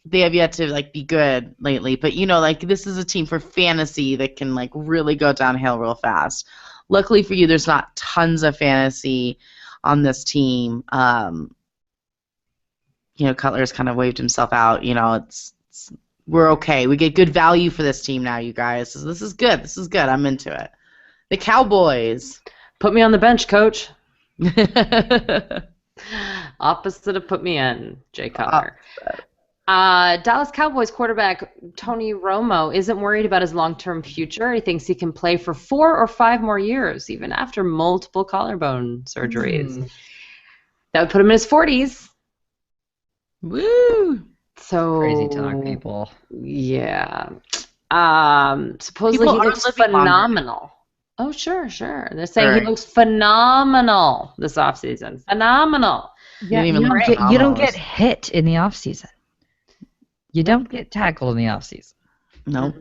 They have yet to be good lately, but this is a team for fantasy that can really go downhill real fast. Luckily for you, there's not tons of fantasy on this team. Cutler's kind of waved himself out. We're okay. We get good value for this team now, you guys. So this is good. I'm into it. The Cowboys. Put me on the bench, coach. Opposite of put me in, Jay Cutler. Dallas Cowboys quarterback Tony Romo isn't worried about his long-term future. He thinks he can play for 4 or 5 more years, even after multiple collarbone surgeries. That would put him in his 40s. Woo! So crazy talk, people. Yeah. Supposedly he looks phenomenal. Longer. Oh, sure. They're saying he looks phenomenal this offseason. Phenomenal. Yeah, you don't get hit in the offseason. You don't get tackled in the offseason. No.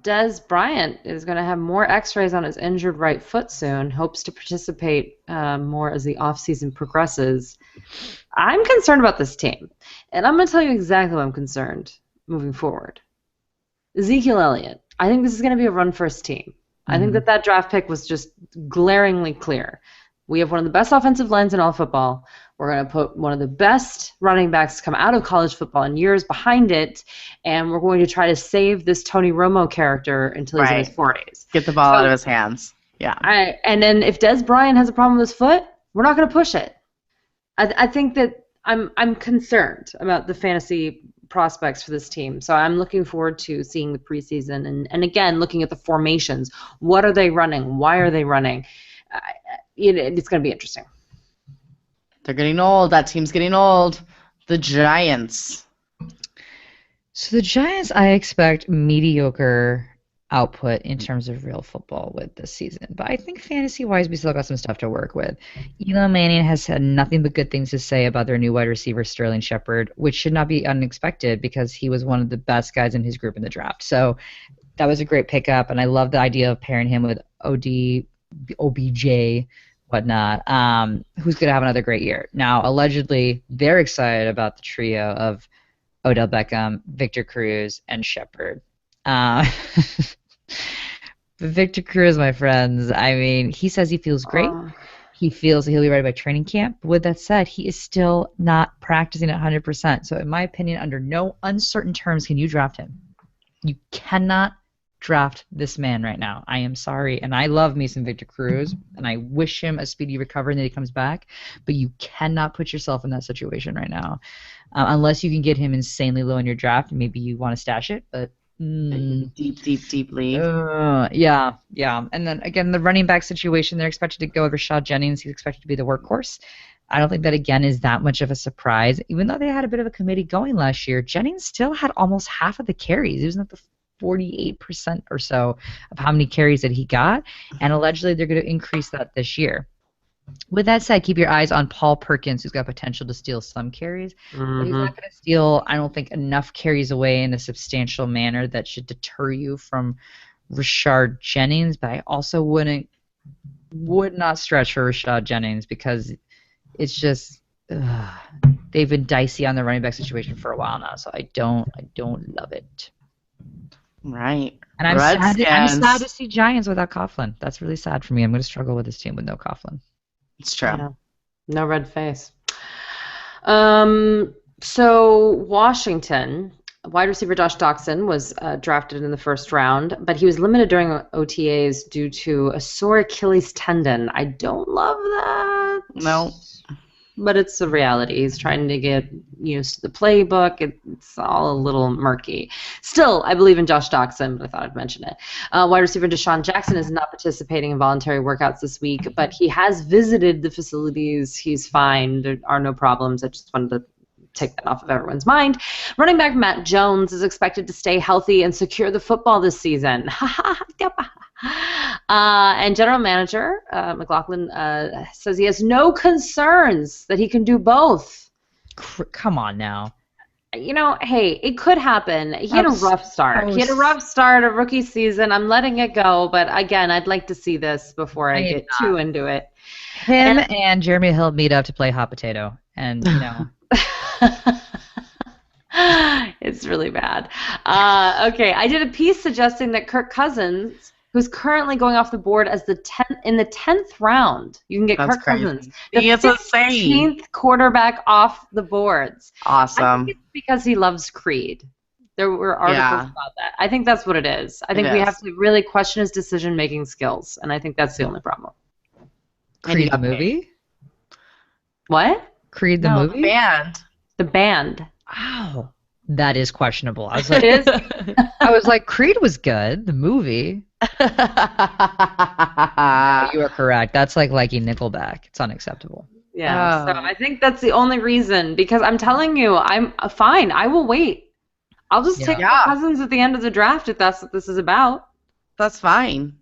Des Bryant is going to have more x-rays on his injured right foot soon. Hopes to participate more as the offseason progresses. I'm concerned about this team. And I'm going to tell you exactly why I'm concerned moving forward. Ezekiel Elliott. I think this is going to be a run-first team. I think that draft pick was just glaringly clear. We have one of the best offensive lines in all football. We're going to put one of the best running backs to come out of college football in years behind it, and we're going to try to save this Tony Romo character until he's in his 40s. Get the ball out of his hands. Yeah. And then if Des Bryant has a problem with his foot, we're not going to push it. I think that I'm concerned about the fantasy prospects for this team. So I'm looking forward to seeing the preseason and again, looking at the formations. What are they running? Why are they running? It's going to be interesting. They're getting old. That team's getting old. The Giants. So the Giants, I expect mediocre output in terms of real football with this season. But I think fantasy-wise, we still got some stuff to work with. Eli Manning has had nothing but good things to say about their new wide receiver, Sterling Shepard, which should not be unexpected because he was one of the best guys in his group in the draft. So that was a great pickup, and I love the idea of pairing him with OBJ, whatnot, who's going to have another great year. Now, allegedly, they're excited about the trio of Odell Beckham, Victor Cruz, and Shepard. Victor Cruz, my friends, I mean, he says he feels great. he feels that he'll be ready by training camp. But with that said, he is still not practicing at 100%. So in my opinion, under no uncertain terms can you draft him. You cannot draft this man right now. I am sorry. And I love me some Victor Cruz, and I wish him a speedy recovery and that he comes back. But you cannot put yourself in that situation right now. Unless you can get him insanely low in your draft. Maybe you want to stash it, but deep league. Yeah. And then again, the running back situation, they're expected to go with Rashad Jennings. He's expected to be the workhorse. I don't think that, again, is that much of a surprise. Even though they had a bit of a committee going last year, Jennings still had almost half of the carries. He was like the 48% or so of how many carries that he got, and allegedly they're going to increase that this year. With that said, keep your eyes on Paul Perkins, who's got potential to steal some carries. But he's not going to steal, I don't think, enough carries away in a substantial manner that should deter you from Rashard Jennings. But I also would not stretch for Rashad Jennings because it's just they've been dicey on the running back situation for a while now. So I don't love it. Right. And I'm sad to see Giants without Coughlin. That's really sad for me. I'm going to struggle with this team with no Coughlin. It's true. Yeah. No red face. So Washington, wide receiver Josh Doctson was drafted in the first round, but he was limited during OTAs due to a sore Achilles tendon. I don't love that. No. But it's a reality. He's trying to get used to the playbook. It's all a little murky. Still, I believe in Josh Doctson, but I thought I'd mention it. Wide receiver Deshaun Jackson is not participating in voluntary workouts this week, but he has visited the facilities. He's fine. There are no problems. I just wanted to take that off of everyone's mind. Running back Matt Jones is expected to stay healthy and secure the football this season. And general manager McLaughlin says he has no concerns that he can do both. Come on now. You know, hey, it could happen. He had a rough start. He had a rough start, a rookie season. I'm letting it go, but again, I'd like to see this before I get too into it. Him and Jeremy Hill meet up to play hot potato, and you know. It's really bad. Okay, I did a piece suggesting that Kirk Cousins, who's currently going off the board as in the 10th round, you can get Kirk Cousins, the 15th quarterback off the boards. Awesome. I think it's because he loves Creed. There were articles about that. I think that's what it is. I think we have to really question his decision-making skills, and I think that's the only problem. Creed the movie? What? Creed the movie? The band. Wow. That is questionable. I was like, I was like, Creed was good. The movie. You are correct. That's like liking Nickelback. It's unacceptable. Yeah. So I think that's the only reason, because I'm telling you, I'm fine. I will wait. I'll just take my Cousins at the end of the draft if that's what this is about. That's fine.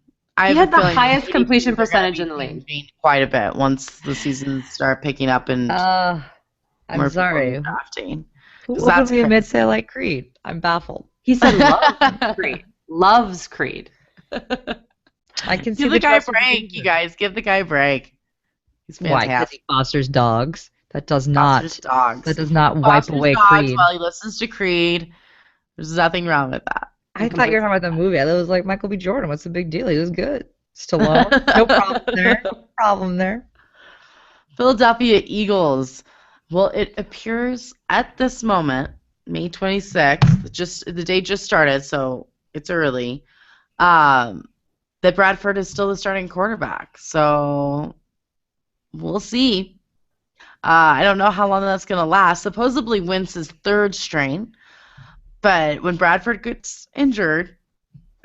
He had the highest completion percentage in the league. Quite a bit once the seasons start picking up and I'm sorry. Drafting. Who openly admits they like Creed? I'm baffled. He said loves Creed. Loves Creed. I can see Give the guy a break, you guys. Give the guy a break. He's fantastic. Why? Because he fosters dogs. That does not. That does not wipe away dogs Creed. While he listens to Creed, there's nothing wrong with that. I thought you were talking about the movie. I thought it was like Michael B. Jordan. What's the big deal? He was good. Stallone. No problem there. No problem there. Philadelphia Eagles. Well, it appears at this moment, May 26th, the day just started, so it's early, that Bradford is still the starting quarterback. So we'll see. I don't know how long that's going to last. Supposedly Wentz is third string, but when Bradford gets injured,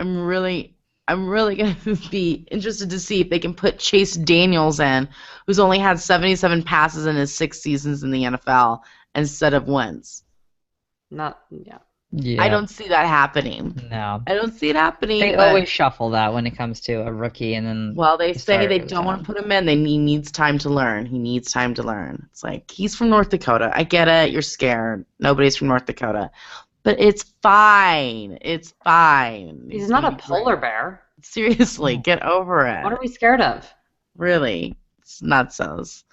I'm really going to be interested to see if they can put Chase Daniels in, who's only had 77 passes in his 6 seasons in the NFL, instead of Wentz. Yeah. I don't see that happening. No. I don't see it happening. They always shuffle that when it comes to a rookie, and then. Well, they say they don't want to put him in. He needs time to learn. He needs time to learn. It's like, he's from North Dakota. I get it. You're scared. Nobody's from North Dakota. But it's fine. It's fine. He's not a polar bear. Seriously, get over it. What are we scared of? Really, it's nutsos.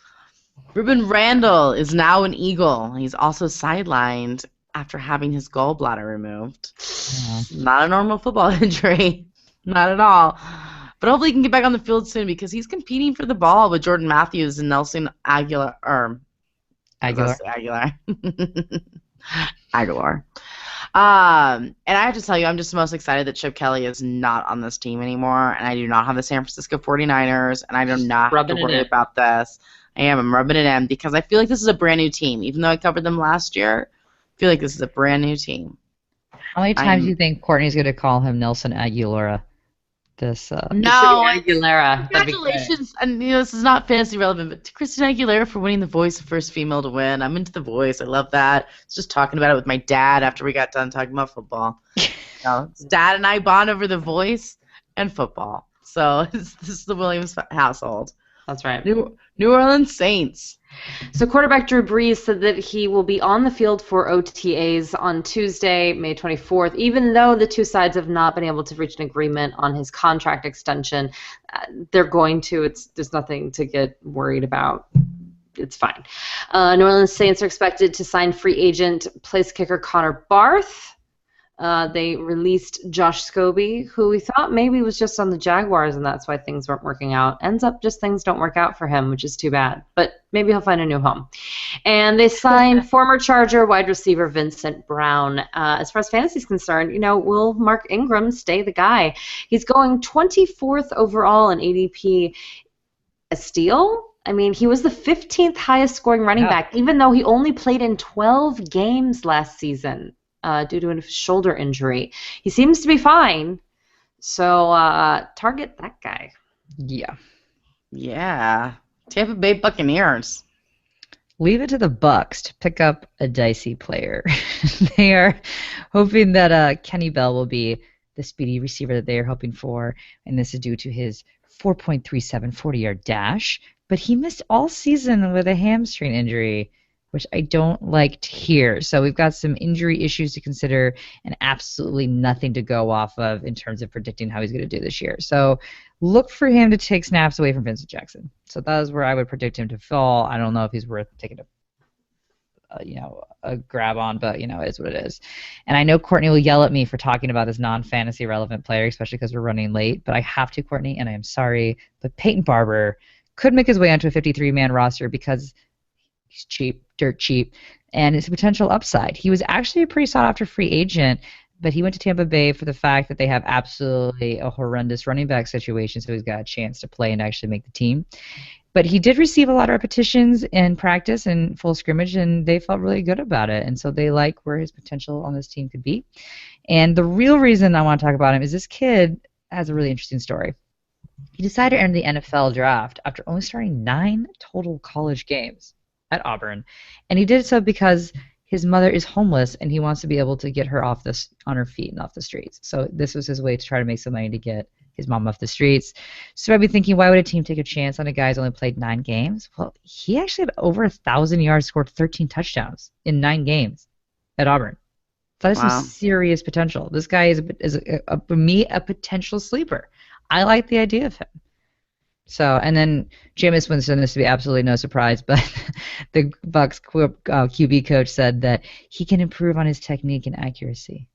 Ruben Randall is now an Eagle. He's also sidelined after having his gallbladder removed. Not a normal football injury. Not at all. But hopefully he can get back on the field soon because he's competing for the ball with Jordan Matthews and Nelson Aguilar. Aguilar. Aguilar. And I have to tell you, I'm just most excited that Chip Kelly is not on this team anymore, and I do not have the San Francisco 49ers, and I do not have to worry about this. I'm rubbing it in because I feel like this is a brand new team. Even though I covered them last year, I feel like this is a brand new team. How many times do you think Courtney's going to call him Nelson Aguilera? No, Aguilera. Congratulations, and this is not fantasy relevant, but to Christina Aguilera for winning The Voice, the first female to win. I'm into The Voice. I love that. I was just talking about it with my dad after we got done talking about football. Dad and I bond over The Voice and football. So this is the Williams household. That's right. New Orleans Saints. So quarterback Drew Brees said that he will be on the field for OTAs on Tuesday, May 24th, even though the two sides have not been able to reach an agreement on his contract extension. They're going to. There's nothing to get worried about. It's fine. New Orleans Saints are expected to sign free agent place kicker Connor Barth. They released Josh Scobie, who we thought maybe was just on the Jaguars, and that's why things weren't working out. Ends up just things don't work out for him, which is too bad. But maybe he'll find a new home. And they signed former Charger wide receiver Vincent Brown. As far as fantasy is concerned, will Mark Ingram stay the guy? He's going 24th overall in ADP. A steal? I mean, he was the 15th highest scoring running back, even though he only played in 12 games last season. Due to a shoulder injury. He seems to be fine, so target that guy. Yeah. Tampa Bay Buccaneers. Leave it to the Bucks to pick up a dicey player. They are hoping that Kenny Bell will be the speedy receiver that they are hoping for, and this is due to his 4.37 40-yard dash, but he missed all season with a hamstring injury, which I don't like to hear. So we've got some injury issues to consider and absolutely nothing to go off of in terms of predicting how he's going to do this year. So look for him to take snaps away from Vincent Jackson. So that is where I would predict him to fall. I don't know if he's worth taking a grab on, but it is what it is. And I know Courtney will yell at me for talking about this non-fantasy relevant player, especially because we're running late, but I have to, Courtney, and I am sorry, but Peyton Barber could make his way onto a 53-man roster because he's cheap, dirt cheap, and it's a potential upside. He was actually a pretty sought-after free agent, but he went to Tampa Bay for the fact that they have absolutely a horrendous running back situation, so he's got a chance to play and actually make the team. But he did receive a lot of repetitions in practice and full scrimmage, and they felt really good about it, and so they like where his potential on this team could be. And the real reason I want to talk about him is this kid has a really interesting story. He decided to enter the NFL draft after only starting 9 total college games at Auburn, and he did so because his mother is homeless and he wants to be able to get her on her feet and off the streets. So this was his way to try to make some money to get his mom off the streets. So I'd be thinking, why would a team take a chance on a guy who's only played 9 games? Well, he actually had over 1,000 yards, scored 13 touchdowns in 9 games at Auburn. That is some serious potential. This guy is for me a potential sleeper. I like the idea of him. So, and then Jameis Winston, this would be absolutely no surprise, but the Bucs QB coach said that he can improve on his technique and accuracy.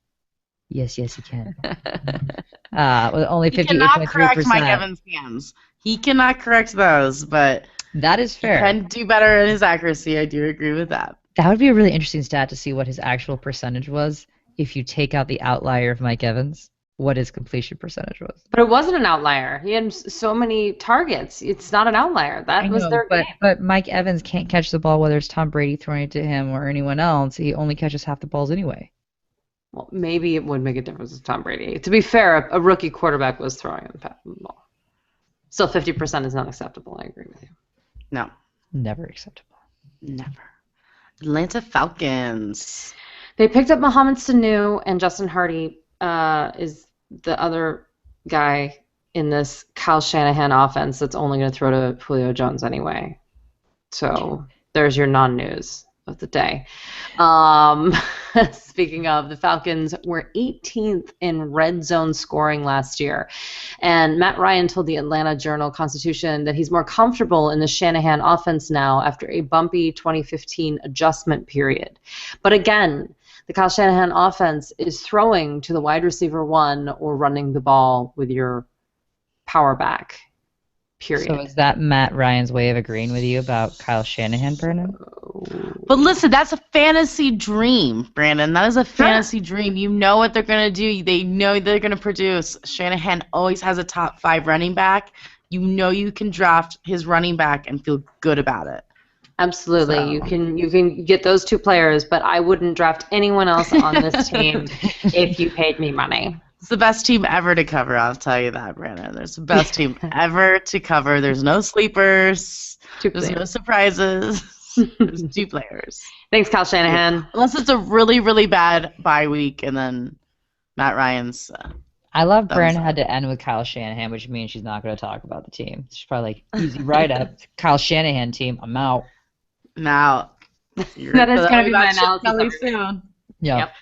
Yes, he can. With only 58.3%. He cannot correct Mike Evans' hands. He cannot correct those, but that is fair. He can do better in his accuracy. I do agree with that. That would be a really interesting stat to see what his actual percentage was if you take out the outlier of Mike Evans. What his completion percentage was. But it wasn't an outlier. He had so many targets. It's not an outlier. That was their game. But Mike Evans can't catch the ball whether it's Tom Brady throwing it to him or anyone else. He only catches half the balls anyway. Well, maybe it would make a difference with Tom Brady. To be fair, a rookie quarterback was throwing him the ball. Still, 50% is not acceptable. I agree with you. No. Never acceptable. Never. Atlanta Falcons. They picked up Mohamed Sanu, and Justin Hardy is the other guy in this Kyle Shanahan offense that's only going to throw to Julio Jones anyway. So there's your non-news of the day. Speaking of, the Falcons were 18th in red zone scoring last year. And Matt Ryan told the Atlanta Journal-Constitution that he's more comfortable in the Shanahan offense now after a bumpy 2015 adjustment period. But again, the Kyle Shanahan offense is throwing to the wide receiver 1 or running the ball with your power back. Period. So is that Matt Ryan's way of agreeing with you about Kyle Shanahan, Brandon? But listen, that's a fantasy dream, Brandon. That is a fantasy dream. You know what they're going to do. They know they're going to produce. Shanahan always has a top 5 running back. You know you can draft his running back and feel good about it. Absolutely. So. You can get those 2 players, but I wouldn't draft anyone else on this team if you paid me money. It's the best team ever to cover, I'll tell you that, Brandon. There's the best team ever to cover. There's no sleepers. There's no surprises. There's 2 players. Thanks, Kyle Shanahan. Unless it's a really, really bad bye week, and then Matt Ryan's... I love Brandon had to end with Kyle Shanahan, which means she's not going to talk about the team. She's probably like, easy write-up. Kyle Shanahan team, I'm out. I'm out. That is going to be my analysis soon. Yep.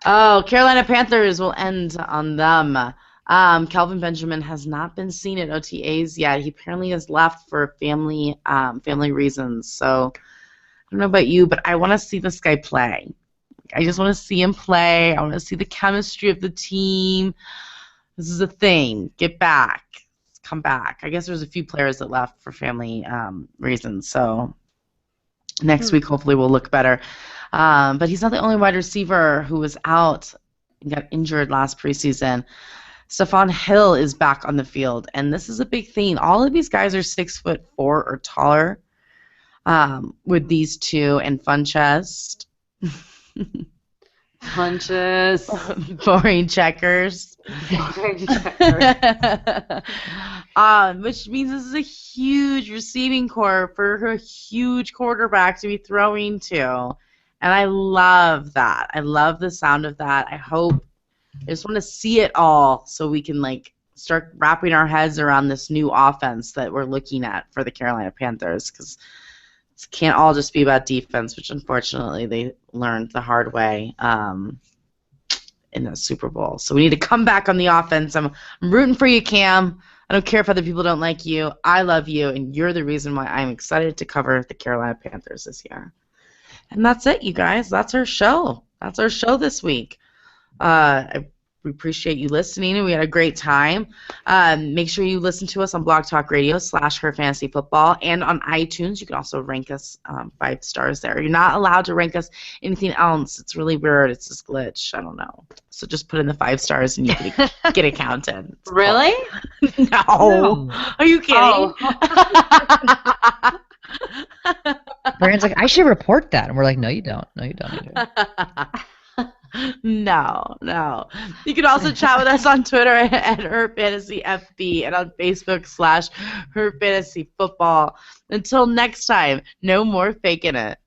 Oh, Carolina Panthers will end on them. Kelvin Benjamin has not been seen at OTAs yet. He apparently has left for family reasons. So I don't know about you, but I want to see this guy play. I just want to see him play. I want to see the chemistry of the team. This is a thing. Get back. Come back. I guess there's a few players that left for family reasons. So next week, hopefully, we'll look better. But he's not the only wide receiver who was out and got injured last preseason. Stephon Hill is back on the field, and this is a big thing. All of these guys are 6'4" or taller. With these 2 and Funchess. Punches. Boring checkers. Boring checkers. Which means this is a huge receiving core for a huge quarterback to be throwing to. And I love that. I love the sound of that. I just want to see it all so we can start wrapping our heads around this new offense that we're looking at for the Carolina Panthers, because it can't all just be about defense, which unfortunately they learned the hard way in the Super Bowl. So we need to come back on the offense. I'm rooting for you, Cam. I don't care if other people don't like you. I love you, and you're the reason why I'm excited to cover the Carolina Panthers this year. And that's it, you guys. That's our show. That's our show this week. We appreciate you listening, and we had a great time. Make sure you listen to us on Blog Talk Radio /HerFantasyFootball, and on iTunes. You can also rank us 5 stars there. You're not allowed to rank us anything else. It's really weird. It's this glitch. I don't know. So just put in the 5 stars, and you can get it counted. Really? No. Are you kidding? Oh. Brandon's like, I should report that. And we're like, no, you don't. No, you don't. No. You can also chat with us on Twitter at HerFantasyFB and on Facebook /HerFantasyFootball. Until next time, no more faking it.